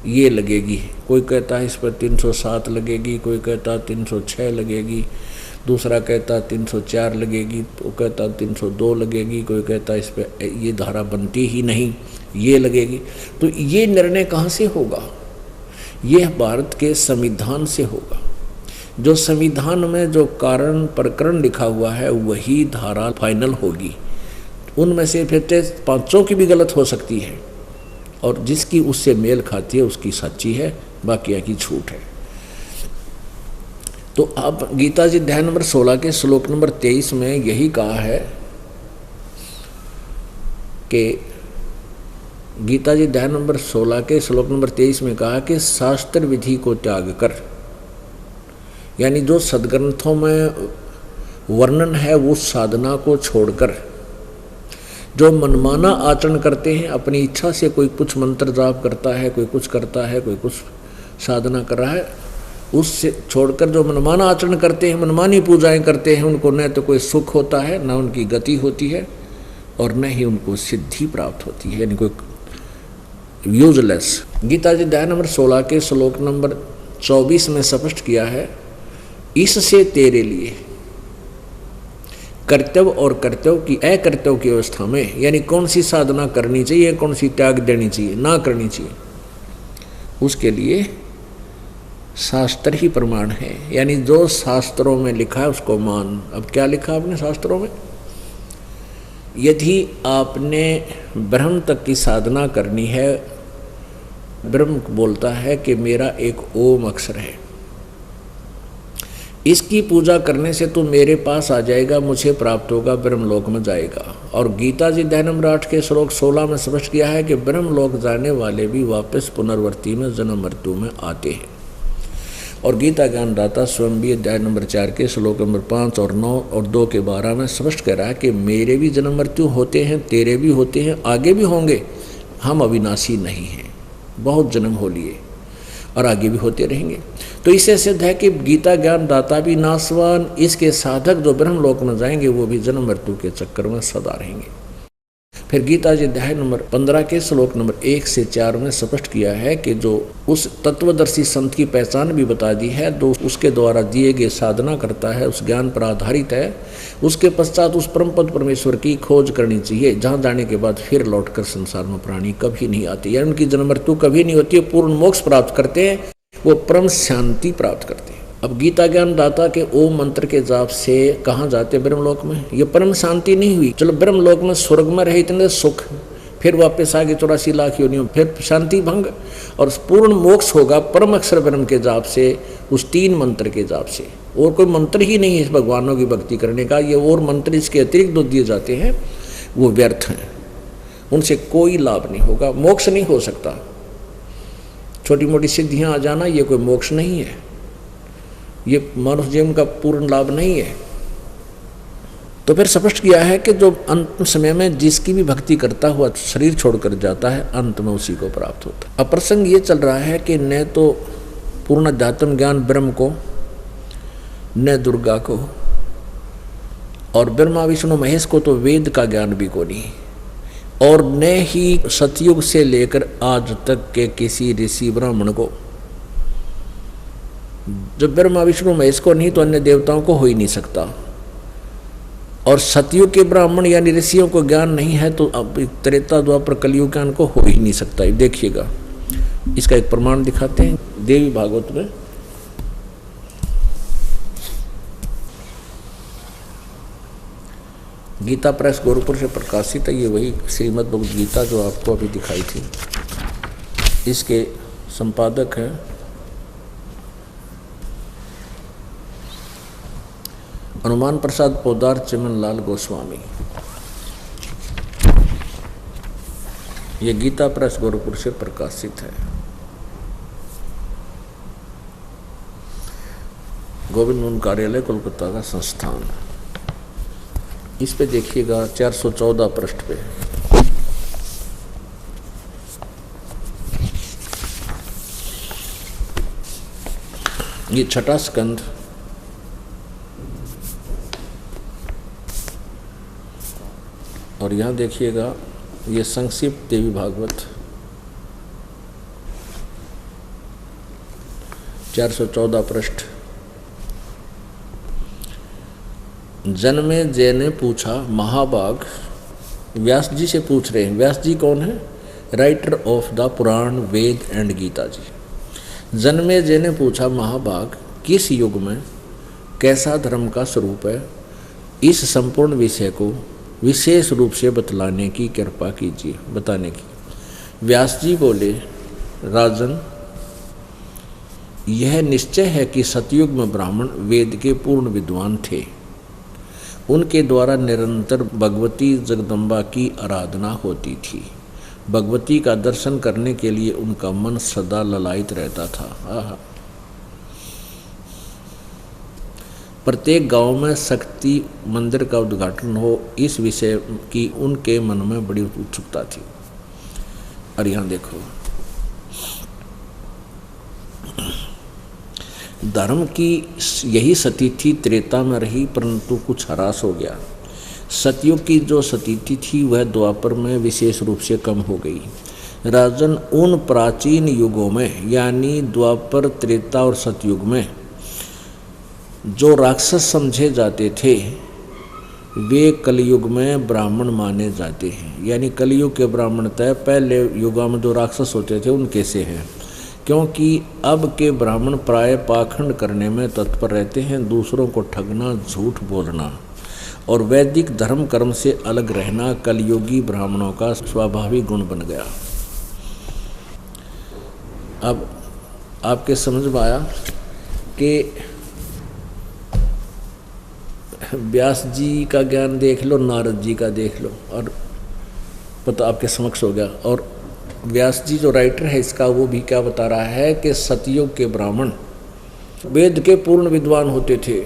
ये लगेगी, कोई कहता है इस पर 307 लगेगी, कोई कहता है 306 लगेगी, दूसरा कहता 304 लगेगी, तो कहता 302 लगेगी, कोई कहता इस पर ये धारा बनती ही नहीं, ये लगेगी। तो ये निर्णय कहाँ से होगा? यह भारत के संविधान से होगा। जो संविधान में जो कारण प्रकरण लिखा हुआ है वही धारा फाइनल होगी। उनमें से फिर 5 की भी गलत हो सकती है, और जिसकी उससे मेल खाती है उसकी सच्ची है, बाकी की झूठ है। तो अब गीता जी अध्याय नंबर 16 के श्लोक नंबर 23 में यही कहा है कि गीता जी अध्याय नंबर 16 के श्लोक नंबर 23 में कहा कि शास्त्र विधि को त्याग कर, यानी जो सदग्रंथों में वर्णन है वो साधना को छोड़कर जो मनमाना आचरण करते हैं, अपनी इच्छा से कोई कुछ मंत्र जाप करता है, कोई कुछ करता है, कोई कुछ साधना कर रहा है, उससे छोड़कर जो मनमाना आचरण करते हैं, मनमानी पूजाएं करते हैं, उनको न तो कोई सुख होता है, न उनकी गति होती है, और न ही उनको सिद्धि प्राप्त होती है, यानी कोई यूजलेस। गीता जी अध्याय नंबर 16 के श्लोक नंबर 24 में स्पष्ट किया है, इससे तेरे लिए कर्तव्य और कर्तव्य की अकर्तव्य की अवस्था में, यानी कौन सी साधना करनी चाहिए, कौन सी त्याग देनी चाहिए, ना करनी चाहिए, उसके लिए शास्त्र ही प्रमाण है। यानी जो शास्त्रों में लिखा है उसको मान। अब क्या लिखा आपने शास्त्रों में? यदि आपने ब्रह्म तक की साधना करनी है, ब्रह्म बोलता है कि मेरा एक ओम अक्षर है, इसकी पूजा करने से तू मेरे पास आ जाएगा, मुझे प्राप्त होगा, ब्रह्मलोक में जाएगा। और गीता जी अध्याय नंबर 8 के श्लोक 16 में स्पष्ट किया है कि ब्रह्मलोक जाने वाले भी वापस पुनर्वर्ती में जन्म मृत्यु में आते हैं। और गीता ज्ञानदाता स्वयं भी अध्याय नंबर 4 के श्लोक नंबर 5 और 9 और 2 के 12 में स्पष्ट कह रहा है कि मेरे भी जन्म मृत्यु होते हैं, तेरे भी होते हैं, आगे भी होंगे, हम अविनाशी नहीं हैं, बहुत जन्म हो लिए और आगे भी होते रहेंगे। तो इससे सिद्ध है कि गीता ज्ञान दाता भी नाशवान, इसके साधक जो ब्रह्मलोक में जाएंगे वो भी जन्म मृत्यु के चक्कर में सदा रहेंगे। फिर गीता जी अध्याय नंबर 15 के श्लोक नंबर 1 से 4 में स्पष्ट किया है कि जो उस तत्वदर्शी संत की पहचान भी बता दी है, जो उसके द्वारा दिए गए साधना करता है, उस ज्ञान पर आधारित है, उसके पश्चात उस परम पद परमेश्वर की खोज करनी चाहिए, जहाँ जाने के बाद फिर लौटकर संसार में प्राणी कभी नहीं आते, यानी उनकी जन्म मृत्यु कभी नहीं होती, पूर्ण मोक्ष प्राप्त करते हैं, वो परम शांति प्राप्त करते हैं। अब गीता ज्ञान दाता के ओम मंत्र के जाप से कहाँ जाते? ब्रह्मलोक में। ये परम शांति नहीं हुई, चलो ब्रह्मलोक में स्वर्ग में रहे इतने सुख, फिर वापस आगे 84 लाख योनियों, फिर शांति भंग, और पूर्ण मोक्ष होगा परम अक्षर ब्रह्म के जाप से, उस 3 मंत्र के जाप से। और कोई मंत्र ही नहीं है इस भगवानों की भक्ति करने का, ये और मंत्र इसके अतिरिक्त जो दिए जाते हैं वो व्यर्थ हैं, उनसे कोई लाभ नहीं होगा, मोक्ष नहीं हो सकता। छोटी मोटी सिद्धियां आ जाना ये कोई मोक्ष नहीं है, ये मानव जीवन का पूर्ण लाभ नहीं है। तो फिर स्पष्ट किया है कि जो अंत समय में जिसकी भी भक्ति करता हुआ शरीर छोड़कर जाता है, अंत में उसी को प्राप्त होता है। अब प्रसंग ये चल रहा है कि न तो पूर्ण अध्यात्म ज्ञान ब्रह्म को, न दुर्गा को, और ब्रह्मा विष्णु महेश को तो वेद का ज्ञान भी को नहीं, और न ही सतयुग से लेकर आज तक के किसी ऋषि ब्राह्मण को। जब ब्रह्मा विष्णु महेश को नहीं तो अन्य देवताओं को हो ही नहीं सकता, और सतयुग के ब्राह्मण यानी ऋषियों को ज्ञान नहीं है तो अब त्रेता द्वापर कलयुग ज्ञान को हो ही नहीं सकता। देखिएगा, इसका एक प्रमाण दिखाते हैं देवी भागवत में। गीता प्रेस गोरखपुर से प्रकाशित है, ये वही श्रीमद् भगवद गीता जो आपको अभी दिखाई थी। इसके संपादक हैं हनुमान प्रसाद पोदार चिमन लाल गोस्वामी। ये गीता प्रेस गोरखपुर से प्रकाशित है। गोविंद मोहन कार्यालय कोलकाता का संस्थान। इस पे देखिएगा 414 पृष्ठ पे। ये छठा स्कंद और यहाँ देखिएगा ये संक्षिप्त देवी भागवत 414 पृष्ठ। जन्मेजय ने पूछा, महाभाग, व्यास जी से पूछ रहे हैं। व्यास जी कौन है? Writer of the Purana, Veda and Gita ji. Janamejaya ने पूछा, महाभाग, किस युग में कैसा धर्म का स्वरूप है? इस संपूर्ण विषय को विशेष रूप से बतलाने की कृपा कीजिए, बताने की। व्यास जी बोले, राजन, यह निश्चय है कि सतयुग में ब्राह्मण वेद के पूर्ण विद्वान थे। उनके द्वारा निरंतर भगवती जगदम्बा की आराधना होती थी। भगवती का दर्शन करने के लिए उनका मन सदा ललायित रहता था। प्रत्येक गांव में शक्ति मंदिर का उद्घाटन हो, इस विषय की उनके मन में बड़ी उत्सुकता थी। और यहाँ देखो, धर्म की यही सतीथि त्रेता में रही, परंतु कुछ ह्रास हो गया। सतयुग की जो सतीथि थी वह द्वापर में विशेष रूप से कम हो गई। राजन, उन प्राचीन युगों में यानी द्वापर, त्रेता और सतयुग में जो राक्षस समझे जाते थे वे कलयुग में ब्राह्मण माने जाते हैं। यानी कलयुग के ब्राह्मण तय पहले युगों में जो राक्षस होते थे उनके से हैं, क्योंकि अब के ब्राह्मण प्राय पाखंड करने में तत्पर रहते हैं, दूसरों को ठगना, झूठ बोलना और वैदिक धर्म कर्म से अलग रहना कलयुगी ब्राह्मणों का स्वाभाविक गुण बन गया। अब आपके समझ में आया कि व्यास जी का ज्ञान देख लो, नारद जी का देख लो, और पता आपके समक्ष हो गया। और व्यास जी जो राइटर है इसका, वो भी क्या बता रहा है कि सतयुग के ब्राह्मण वेद के पूर्ण विद्वान होते थे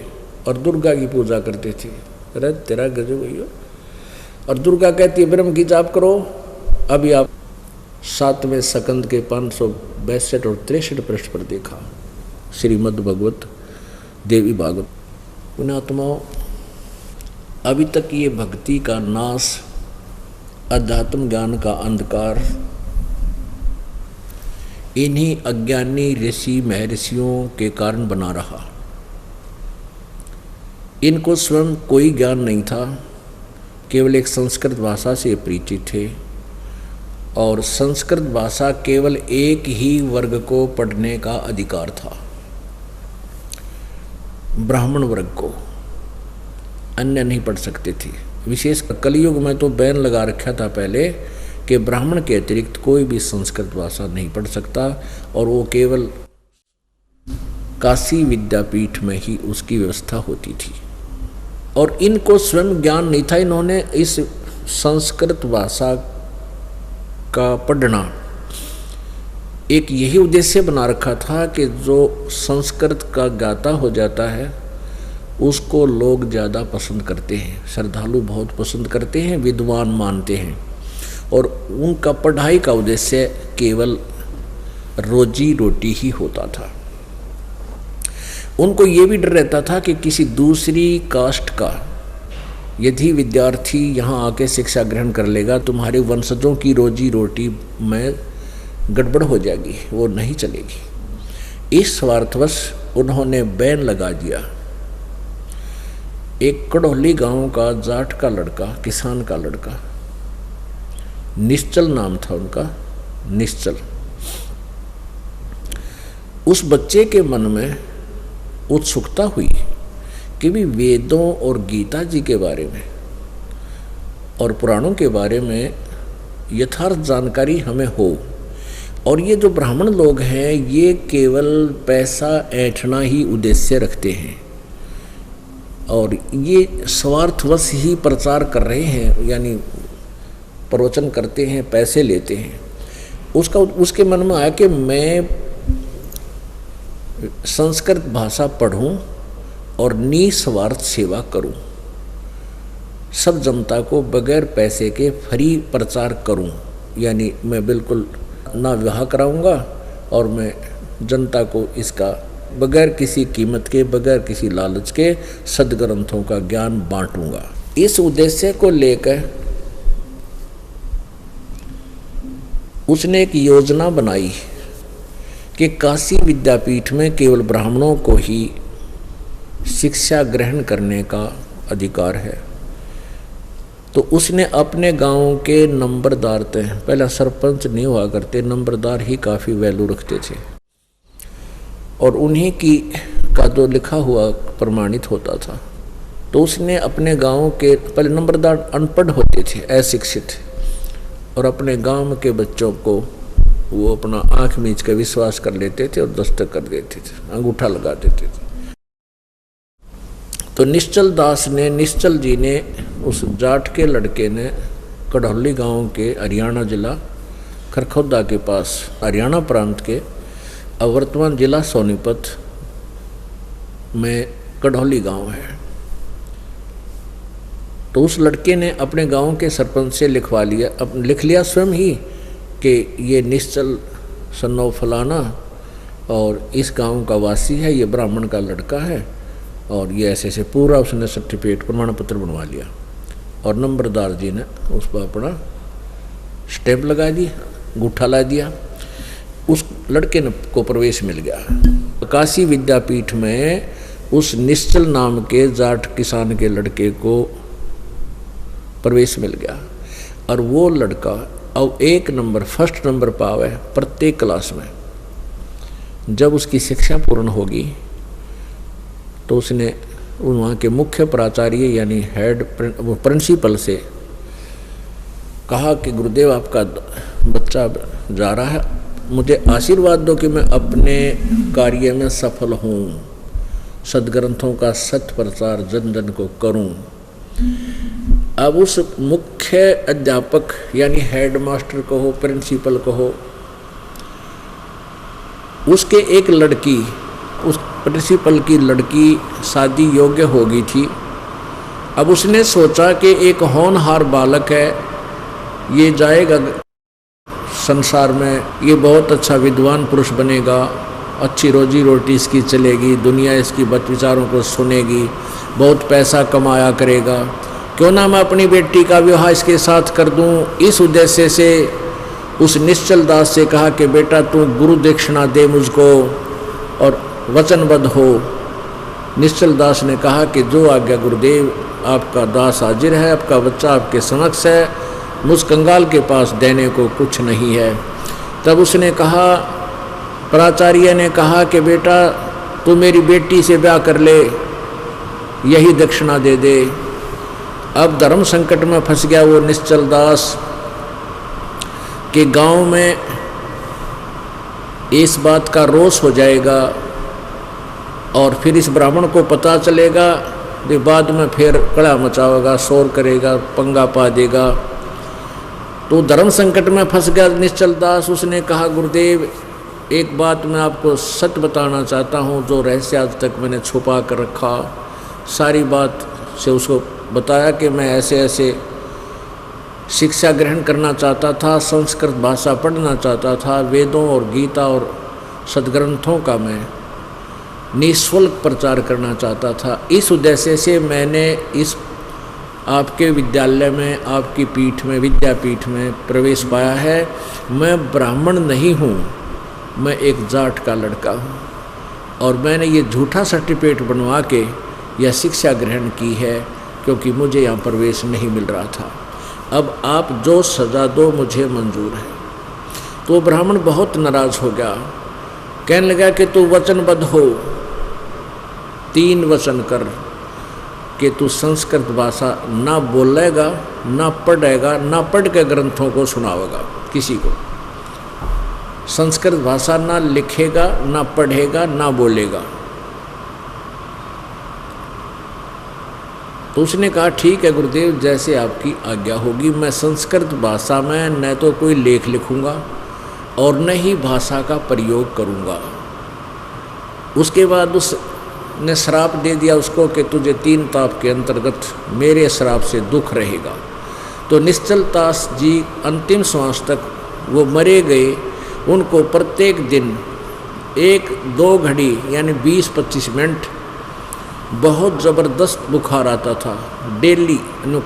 और दुर्गा की पूजा करते थे। अरे तेरा गजब भैया। और दुर्गा कहती है ब्रह्म की जाप करो। अभी आप 7वें स्कंद के 562 और 63 पृष्ठ पर देखा श्रीमद् भगवत देवी भागवत। पुण्यात्माओं, अभी तक ये भक्ति का नाश, अध्यात्म ज्ञान का अंधकार इन्हीं अज्ञानी ऋषि महर्षियों के कारण बना रहा। इनको स्वयं कोई ज्ञान नहीं था, केवल एक संस्कृत भाषा से परिचित थे और संस्कृत भाषा केवल एक ही वर्ग को पढ़ने का अधिकार था, ब्राह्मण वर्ग को। अन्य नहीं पढ़ सकते थे। विशेष कलयुग में तो बैन लगा रखा था पहले कि ब्राह्मण के अतिरिक्त कोई भी संस्कृत भाषा नहीं पढ़ सकता, और वो केवल काशी विद्यापीठ में ही उसकी व्यवस्था होती थी। और इनको स्वयं ज्ञान नहीं था। इन्होंने इस संस्कृत भाषा का पढ़ना एक यही उद्देश्य बना रखा था कि जो संस्कृत का ज्ञाता हो जाता है उसको लोग ज़्यादा पसंद करते हैं, श्रद्धालु बहुत पसंद करते हैं, विद्वान मानते हैं। और उनका पढ़ाई का उद्देश्य केवल रोजी रोटी ही होता था। उनको ये भी डर रहता था कि किसी दूसरी कास्ट का यदि विद्यार्थी यहाँ आके शिक्षा ग्रहण कर लेगा, तुम्हारे वंशजों की रोजी रोटी में गड़बड़ हो जाएगी, वो नहीं चलेगी। इस स्वार्थवश उन्होंने बैन लगा दिया। एक कड़ोली गांव का जाट का लड़का, किसान का लड़का, निश्चल नाम था उनका, निश्चल। उस बच्चे के मन में उत्सुकता हुई कि भी वेदों और गीता जी के बारे में और पुराणों के बारे में यथार्थ जानकारी हमें हो। और ये जो ब्राह्मण लोग हैं ये केवल पैसा ऐंठना ही उद्देश्य रखते हैं और ये स्वार्थवश ही प्रचार कर रहे हैं, यानी प्रवचन करते हैं, पैसे लेते हैं। उसके मन में आया कि मैं संस्कृत भाषा पढ़ूं और निस्वार्थ सेवा करूं, सब जनता को बगैर पैसे के फ्री प्रचार करूं। यानी मैं बिल्कुल ना विवाह कराऊंगा और मैं जनता को इसका बगैर किसी कीमत के, बगैर किसी लालच के सदग्रंथों का ज्ञान बांटूंगा। इस उद्देश्य को लेकर उसने एक योजना बनाई कि काशी विद्यापीठ में केवल ब्राह्मणों को ही शिक्षा ग्रहण करने का अधिकार है। तो उसने अपने गांव के नंबरदार थे, पहला सरपंच नहीं हुआ करते, नंबरदार ही काफ़ी वैल्यू रखते थे, और उन्हीं की का जो लिखा हुआ प्रमाणित होता था। तो उसने अपने गांव के, पहले नंबरदार अनपढ़ होते थे, अशिक्षित, और अपने गांव के बच्चों को वो अपना आंख मीच कर विश्वास कर लेते थे और दस्तक कर देते थे, अंगूठा लगा देते थे। तो निश्चल जी ने उस जाट के लड़के ने कढ़ौली गांव के, हरियाणा जिला खरखौदा के पास, हरियाणा प्रांत के, अब वर्तमान जिला सोनीपत में कढ़ौली गांव है। तो उस लड़के ने अपने गांव के सरपंच से लिख लिया स्वयं ही कि ये निश्चल सन्नो फलाना और इस गांव का वासी है, ये ब्राह्मण का लड़का है, और ये ऐसे ऐसे पूरा उसने सर्टिफिकेट प्रमाण पत्र बनवा लिया। और नंबरदार जी ने उस पर अपना स्टैंप लगा दिया, अंगूठा ला दिया, उस लड़के को प्रवेश मिल गया। काशी विद्यापीठ में उस निश्चल नाम के जाट किसान के लड़के को प्रवेश मिल गया, और वो लड़का अब 1 नंबर, फर्स्ट नंबर पावे प्रत्येक क्लास में। जब उसकी शिक्षा पूर्ण होगी तो उसने वहाँ के मुख्य प्राचार्य यानी हेड प्रिंसिपल से कहा कि गुरुदेव आपका बच्चा जा रहा है, मुझे आशीर्वाद दो कि मैं अपने कार्य में सफल हूँ, सदग्रंथों का सत प्रचार जन जन को करूँ। अब उस मुख्य अध्यापक यानी हेड मास्टर को हो, प्रिंसिपल को हो, उसके एक लड़की, उस प्रिंसिपल की लड़की शादी योग्य हो गई थी। अब उसने सोचा कि एक होनहार बालक है, ये जाएगा संसार में, ये बहुत अच्छा विद्वान पुरुष बनेगा, अच्छी रोजी रोटी इसकी चलेगी, दुनिया इसकी विचारों को सुनेगी, बहुत पैसा कमाया करेगा, क्यों ना मैं अपनी बेटी का विवाह इसके साथ कर दूं। इस उद्देश्य से उस निश्चल दास से कहा कि बेटा तू गुरु दक्षिणा दे मुझको और वचनबद्ध हो। निश्चल दास ने कहा कि जो आज्ञा गुरुदेव, आपका दास हाजिर है, आपका बच्चा आपके समक्ष है, मुझ कंगाल के पास देने को कुछ नहीं है। तब उसने कहा, प्राचार्य ने कहा कि बेटा तू मेरी बेटी से ब्याह कर ले, यही दक्षिणा दे दे। अब धर्म संकट में फंस गया वो निश्चल दास कि गांव में इस बात का रोष हो जाएगा और फिर इस ब्राह्मण को पता चलेगा, वे बाद में फिर कड़ा मचाएगा, शोर करेगा, पंगा पा देगा। तो धर्म संकट में फंस गया निश्चल दास। उसने कहा गुरुदेव एक बात मैं आपको सत्य बताना चाहता हूँ, जो रहस्य आज तक मैंने छुपा कर रखा। सारी बात से उसको बताया कि मैं ऐसे ऐसे शिक्षा ग्रहण करना चाहता था, संस्कृत भाषा पढ़ना चाहता था, वेदों और गीता और सदग्रंथों का मैं निःशुल्क प्रचार करना चाहता था। इस उद्देश्य से मैंने इस आपके विद्यालय में, आपकी पीठ में, विद्यापीठ में प्रवेश पाया है। मैं ब्राह्मण नहीं हूँ, मैं एक जाट का लड़का हूँ, और मैंने ये झूठा सर्टिफिकेट बनवा के यह शिक्षा ग्रहण की है क्योंकि मुझे यहाँ प्रवेश नहीं मिल रहा था। अब आप जो सजा दो मुझे मंजूर है। तो ब्राह्मण बहुत नाराज हो गया, कहने लगा कि तू वचनबद्ध हो, 3 वचन कर कि तू संस्कृत भाषा ना बोलेगा, ना पढ़ेगा, ना पढ़ के ग्रंथों को सुनावेगा किसी को, संस्कृत भाषा ना लिखेगा, ना पढ़ेगा, ना बोलेगा। तो उसने कहा ठीक है गुरुदेव, जैसे आपकी आज्ञा होगी। मैं संस्कृत भाषा में न तो कोई लेख लिखूंगा और न ही भाषा का प्रयोग करूंगा। उसके बाद उसने श्राप दे दिया उसको कि तुझे 3 ताप के अंतर्गत मेरे श्राप से दुख रहेगा। तो निश्चल दास जी अंतिम श्वास तक वो मरे गए। उनको प्रत्येक दिन एक दो घड़ी यानी 20-25 मिनट बहुत ज़बरदस्त बुखार आता था, डेली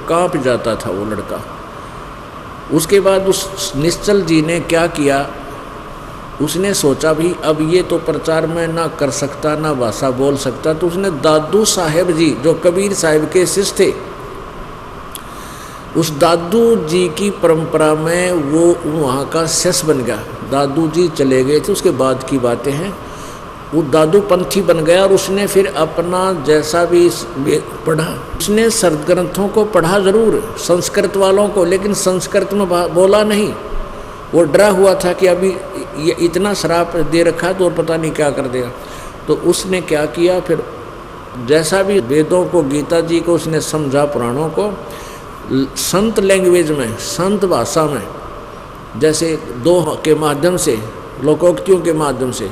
कांप जाता था वो लड़का। उसके बाद उस निश्चल जी ने क्या किया, उसने सोचा भी अब ये तो प्रचार में ना कर सकता ना भाषा बोल सकता, तो उसने दादू साहेब जी जो कबीर साहिब के शिष्य थे, उस दादू जी की परंपरा में वो वहाँ का शिष्य बन गया। दादू जी चले गए थे, उसके बाद की बातें हैं। वो दादू पंथी बन गया और उसने फिर अपना जैसा भी पढ़ा, उसने सदग्रंथों को पढ़ा जरूर, संस्कृत वालों को, लेकिन संस्कृत में बोला नहीं। वो डरा हुआ था कि अभी ये इतना श्राप दे रखा तो और पता नहीं क्या कर देगा। तो उसने क्या किया, फिर जैसा भी वेदों को, गीता जी को उसने समझा, पुराणों को संत लैंग्वेज में, संत भाषा में, जैसे दो के माध्यम से, लोकोक्तियों के माध्यम से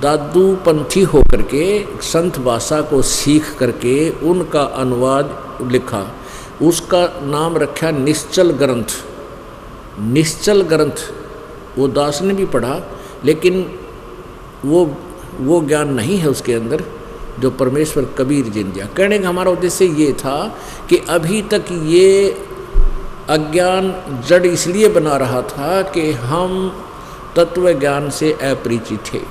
दादू पंथी होकर के संत भाषा को सीख करके उनका अनुवाद लिखा। उसका नाम रखा निश्चल ग्रंथ। निश्चल ग्रंथ वो दास ने भी पढ़ा, लेकिन वो ज्ञान नहीं है उसके अंदर जो परमेश्वर कबीर जी ने दिया। कहने का हमारा उद्देश्य ये था कि अभी तक ये अज्ञान जड़ इसलिए बना रहा था कि हम तत्व ज्ञान से अपरिचित थे,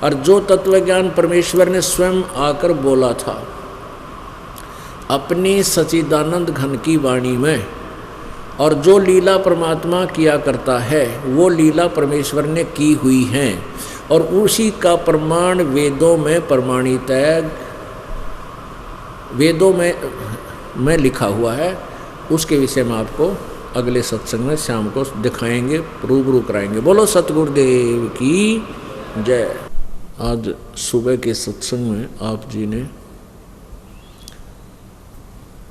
और जो तत्व ज्ञान परमेश्वर ने स्वयं आकर बोला था अपनी सच्चिदानंद घन की वाणी में, और जो लीला परमात्मा किया करता है वो लीला परमेश्वर ने की हुई हैं, और उसी का प्रमाण वेदों में प्रमाणित है, वेदों में लिखा हुआ है। उसके विषय में आपको अगले सत्संग में शाम को दिखाएंगे, रूबरू कराएंगे। बोलो सतगुरुदेव की जय। आज सुबह के सत्संग में आप जी ने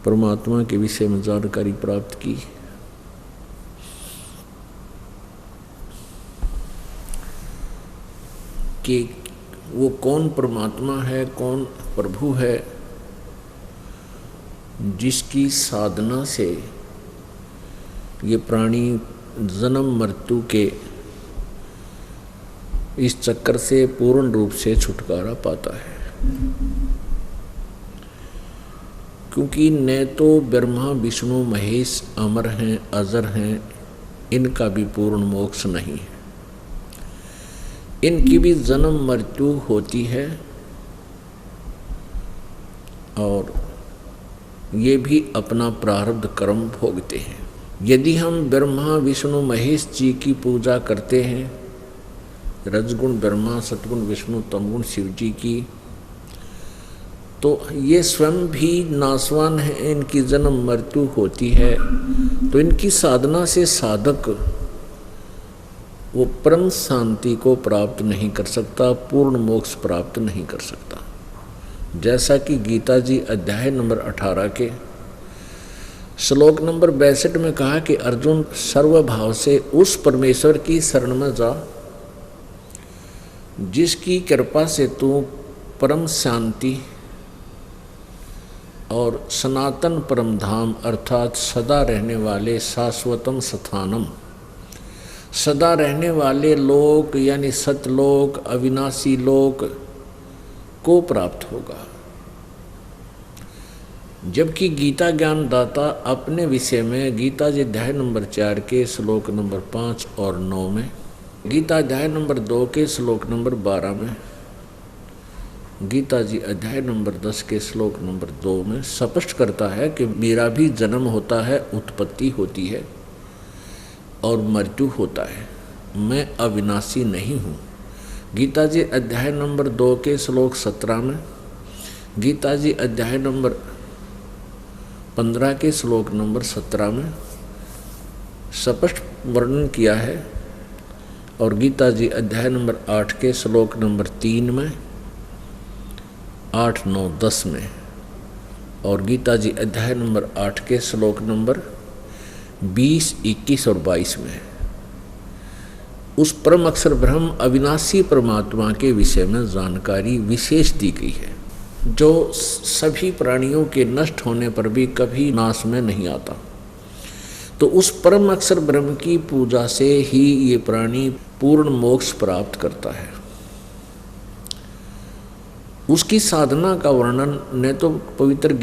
परमात्मा के विषय में जानकारी प्राप्त की। कि वो कौन परमात्मा है, कौन प्रभु है, जिसकी साधना से ये प्राणी जन्म मृत्यु के इस चक्कर से पूर्ण रूप से छुटकारा पाता है। क्योंकि न तो ब्रह्मा विष्णु महेश अमर हैं, अजर हैं, इनका भी पूर्ण मोक्ष नहीं है, इनकी भी जन्म मृत्यु होती है, और ये भी अपना प्रारब्ध कर्म भोगते हैं। यदि हम ब्रह्मा विष्णु महेश जी की पूजा करते हैं, रजगुण ब्रह्मा, सतगुण विष्णु, तमगुण शिव जी की, तो ये स्वयं भी नासवान है, इनकी जन्म मृत्यु होती है, तो इनकी साधना से साधक वो परम शांति को प्राप्त नहीं कर सकता, पूर्ण मोक्ष प्राप्त नहीं कर सकता। जैसा कि गीता जी अध्याय नंबर 18 के श्लोक नंबर 62 में कहा कि अर्जुन सर्वभाव से उस परमेश्वर की शरण में जा जिसकी कृपा से तू परम शांति और सनातन परम धाम अर्थात सदा रहने वाले शाश्वतम स्थानम, सदा रहने वाले लोक यानी सतलोक, अविनाशी लोक को प्राप्त होगा। जबकि गीता ज्ञान दाता अपने विषय में गीता जी अध्याय नंबर 4 के श्लोक नंबर 5 और 9 में, गीता अध्याय नंबर 2 के श्लोक नंबर 12 में, गीता जी अध्याय नंबर 10 के श्लोक नंबर 2 में स्पष्ट करता है कि मेरा भी जन्म होता है, उत्पत्ति होती है और मृत्यु होता है, मैं अविनाशी नहीं हूँ। गीता जी अध्याय नंबर 2 के श्लोक 17 में, गीता जी अध्याय नंबर 15 के श्लोक नंबर 17 में स्पष्ट वर्णन किया है, और गीता जी अध्याय नंबर 8 के श्लोक नंबर 3 में, 8, 9, 10 में, और गीता जी अध्याय नंबर 8 के श्लोक नंबर 20, 21 और 22 में उस परम अक्षर ब्रह्म अविनाशी परमात्मा के विषय में जानकारी विशेष दी गई है, जो सभी प्राणियों के नष्ट होने पर भी कभी नाश में नहीं आता। तो उस परम अक्षर ब्रह्म की पूजा से ही ये प्राणी पूर्ण मोक्ष प्राप्त करता है। उसकी साधना का वर्णन न तो पवित्र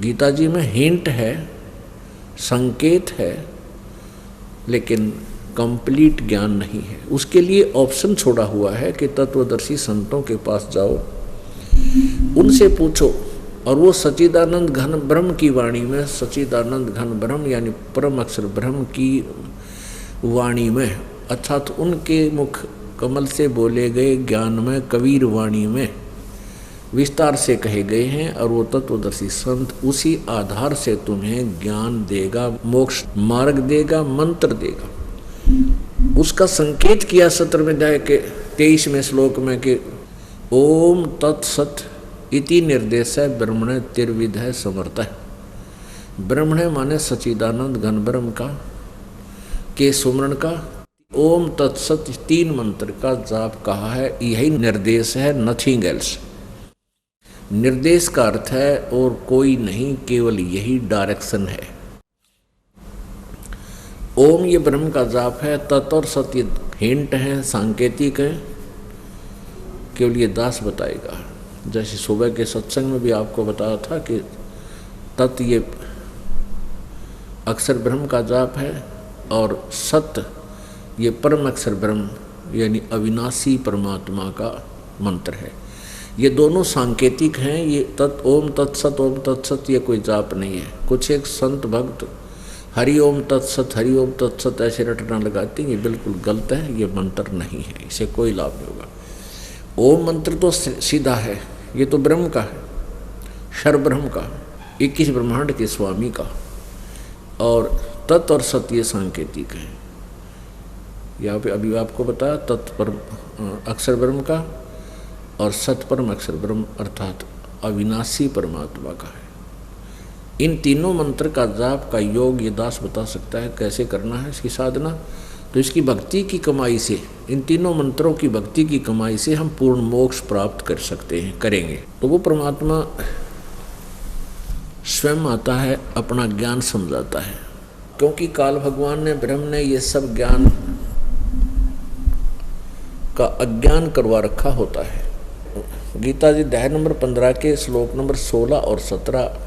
गीता जी में हिंट है, संकेत है, लेकिन कंप्लीट ज्ञान नहीं है। उसके लिए ऑप्शन छोड़ा हुआ है कि तत्वदर्शी संतों के पास जाओ, उनसे पूछो, और वो सच्चिदानंद घन ब्रह्म की वाणी में, सच्चिदानंद घन ब्रह्म यानी परम अक्षर ब्रह्म की वाणी में, अर्थात उनके मुख कमल से बोले गए ज्ञान में, कबीर वाणी में विस्तार से कहे गए हैं। और वो तत्वदर्शी संत उसी आधार से तुम्हें ज्ञान देगा, मोक्ष मार्ग देगा, मंत्र देगा। उसका संकेत किया सत्र में अध्याय के 23वें श्लोक में कि ओम तत्सत इति निर्देश है ब्रह्मण तिर्विध है समर्थ है। ब्रह्मण माने सच्चिदानंद घन ब्रह्म का के सुमरण का ओम तत्सत 3 मंत्र का जाप कहा है, यही निर्देश है, नथिंग एल्स। निर्देश का अर्थ है और कोई नहीं, केवल यही डायरेक्शन है। ओम ये ब्रह्म का जाप है, तत् और सत्य हिंट है, सांकेतिक है, केवल ये दास बताएगा। जैसे सुबह के सत्संग में भी आपको बताया था कि तत् ये अक्षर ब्रह्म का जाप है और सत्य ये परम अक्षर ब्रह्म यानी अविनाशी परमात्मा का मंत्र है। ये दोनों सांकेतिक हैं। ये ओम तत्सत ये कोई जाप नहीं है। कुछ एक संत भक्त हरि ओम तत्सत ऐसे रटना लगाते हैं, ये बिल्कुल गलत है, ये मंत्र नहीं है, इसे कोई लाभ नहीं होगा। ओम मंत्र तो सीधा है, ये तो ब्रह्म का है, शर ब्रह्म का, 21 ब्रह्मांड के स्वामी का, और तत् और सत्य ये सांकेतिक है। यहाँ पे अभी आपको बताया तत्पर अक्षर ब्रह्म का और सतपरम अक्षर ब्रह्म अर्थात अविनाशी परमात्मा का है। इन तीनों मंत्र का जाप का योग ये दास बता सकता है कैसे करना है इसकी साधना। तो इसकी भक्ति की कमाई से, इन तीनों मंत्रों की भक्ति की कमाई से हम पूर्ण मोक्ष प्राप्त कर सकते हैं, करेंगे। तो वो परमात्मा स्वयं आता है, अपना ज्ञान समझाता है, क्योंकि काल भगवान ने, ब्रह्म ने ये सब ज्ञान का अज्ञान करवा रखा होता है। गीता जी अध्याय नंबर 15 के श्लोक नंबर 16 और 17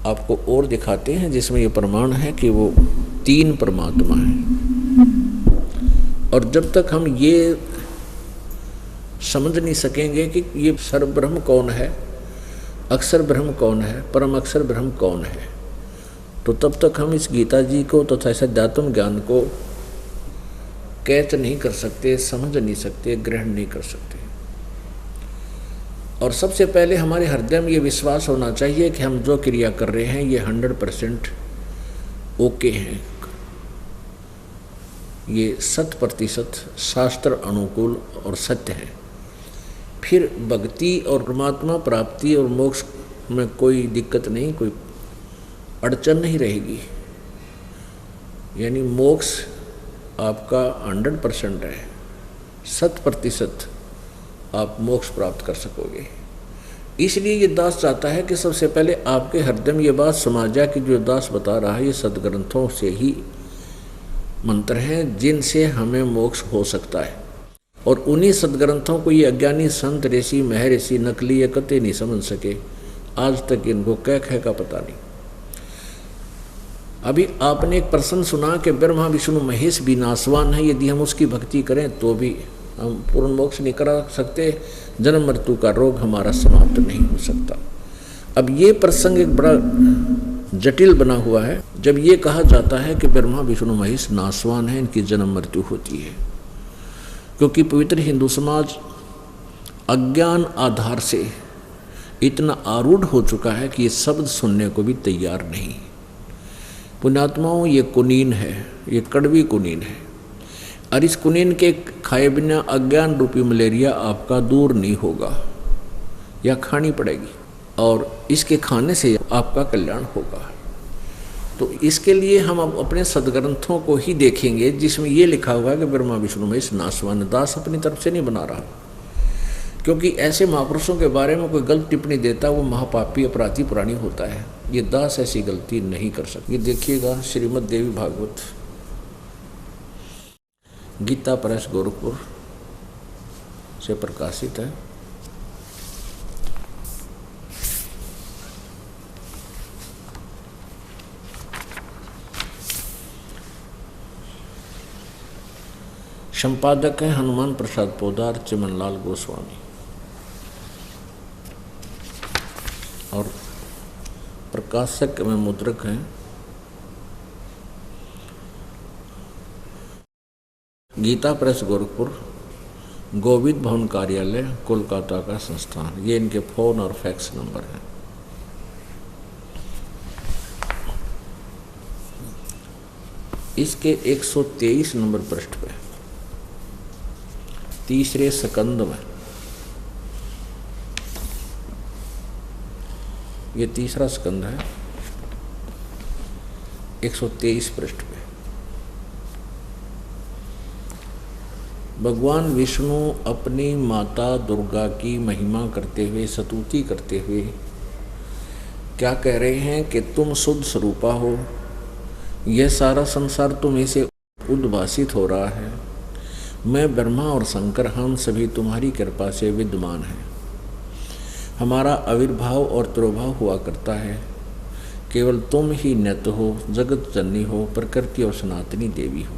आपको और दिखाते हैं, जिसमें ये प्रमाण है कि वो 3 परमात्मा है। और जब तक हम ये समझ नहीं सकेंगे कि ये सर्व ब्रह्म कौन है, अक्षर ब्रह्म कौन है, परम अक्षर ब्रह्म कौन है, तो तब तक हम इस गीता जी को तथा इस अध्यात्म ज्ञान को कैच नहीं कर सकते, समझ नहीं सकते, ग्रहण नहीं कर सकते। और सबसे पहले हमारे हृदय में ये विश्वास होना चाहिए कि हम जो क्रिया कर रहे हैं ये 100% ओके हैं, ये 100% शास्त्र अनुकूल और सत्य है। फिर भक्ति और परमात्मा प्राप्ति और मोक्ष में कोई दिक्कत नहीं, कोई अड़चन नहीं रहेगी। यानी मोक्ष आपका 100% है, 100% आप मोक्ष प्राप्त कर सकोगे। इसलिए ये दास चाहता है कि सबसे पहले आपके हृदय में ये बात समा जाए कि जो दास बता रहा है ये सदग्रंथों से ही मंत्र हैं जिनसे हमें मोक्ष हो सकता है। और उन्हीं सदग्रंथों को ये अज्ञानी संत ऋषि महर्षि नकली ये कतई नहीं समझ सके, आज तक इनको कह का पता नहीं। अभी आपने एक प्रश्न सुना कि ब्रह्मा विष्णु महेश भी नासवान है, यदि हम उसकी भक्ति करें तो भी हम पूर्ण मोक्ष नहीं करा सकते, जन्म मृत्यु का रोग हमारा समाप्त नहीं हो सकता। अब ये प्रसंग एक बड़ा जटिल बना हुआ है जब ये कहा जाता है कि ब्रह्मा विष्णु महेश नासवान है, इनकी जन्म मृत्यु होती है, क्योंकि पवित्र हिंदू समाज अज्ञान आधार से इतना आरूढ़ हो चुका है कि ये शब्द सुनने को भी तैयार नहीं। पुण्यात्माओं, ये कुनीन है, ये कड़वी कुनीन है, और इस कुनीन के खाए बिना अज्ञान रूपी मलेरिया आपका दूर नहीं होगा, या खानी पड़ेगी, और इसके खाने से आपका कल्याण होगा। तो इसके लिए हम अब अपने सदग्रंथों को ही देखेंगे जिसमें ये लिखा हुआ है कि ब्रह्मा विष्णु महेश नासवान। दास अपनी तरफ से नहीं बना रहा, क्योंकि ऐसे महापुरुषों के बारे में कोई गलत टिप्पणी देता वो महापापी अपराधी पुरानी होता है। ये दास ऐसी गलती नहीं कर सकती। देखिएगा श्रीमद् देवी भागवत, गीता प्रेस गोरखपुर, से प्रकाशित है। संपादक हैं हनुमान प्रसाद पोदार, चिमनलाल गोस्वामी, और प्रकाशक में मुद्रक हैं गीता प्रेस गोरखपुर, गोविंद भवन कार्यालय कोलकाता का संस्थान। ये इनके फ़ोन और फैक्स नंबर हैं। इसके 123 नंबर पृष्ठ पे तीसरे स्कंद में, ये तीसरा स्कंद है, 123 पृष्ठ पे भगवान विष्णु अपनी माता दुर्गा की महिमा करते हुए, स्तुति करते हुए क्या कह रहे हैं कि तुम शुद्ध स्वरूपा हो, यह सारा संसार तुम्हीं से उद्भासित हो रहा है। मैं ब्रह्मा और शंकर, हम सभी तुम्हारी कृपा से विद्यमान हैं। हमारा आविर्भाव और तिरोभाव हुआ करता है। केवल तुम ही नित्य हो, जगत जननी हो, प्रकृति और सनातनी देवी हो।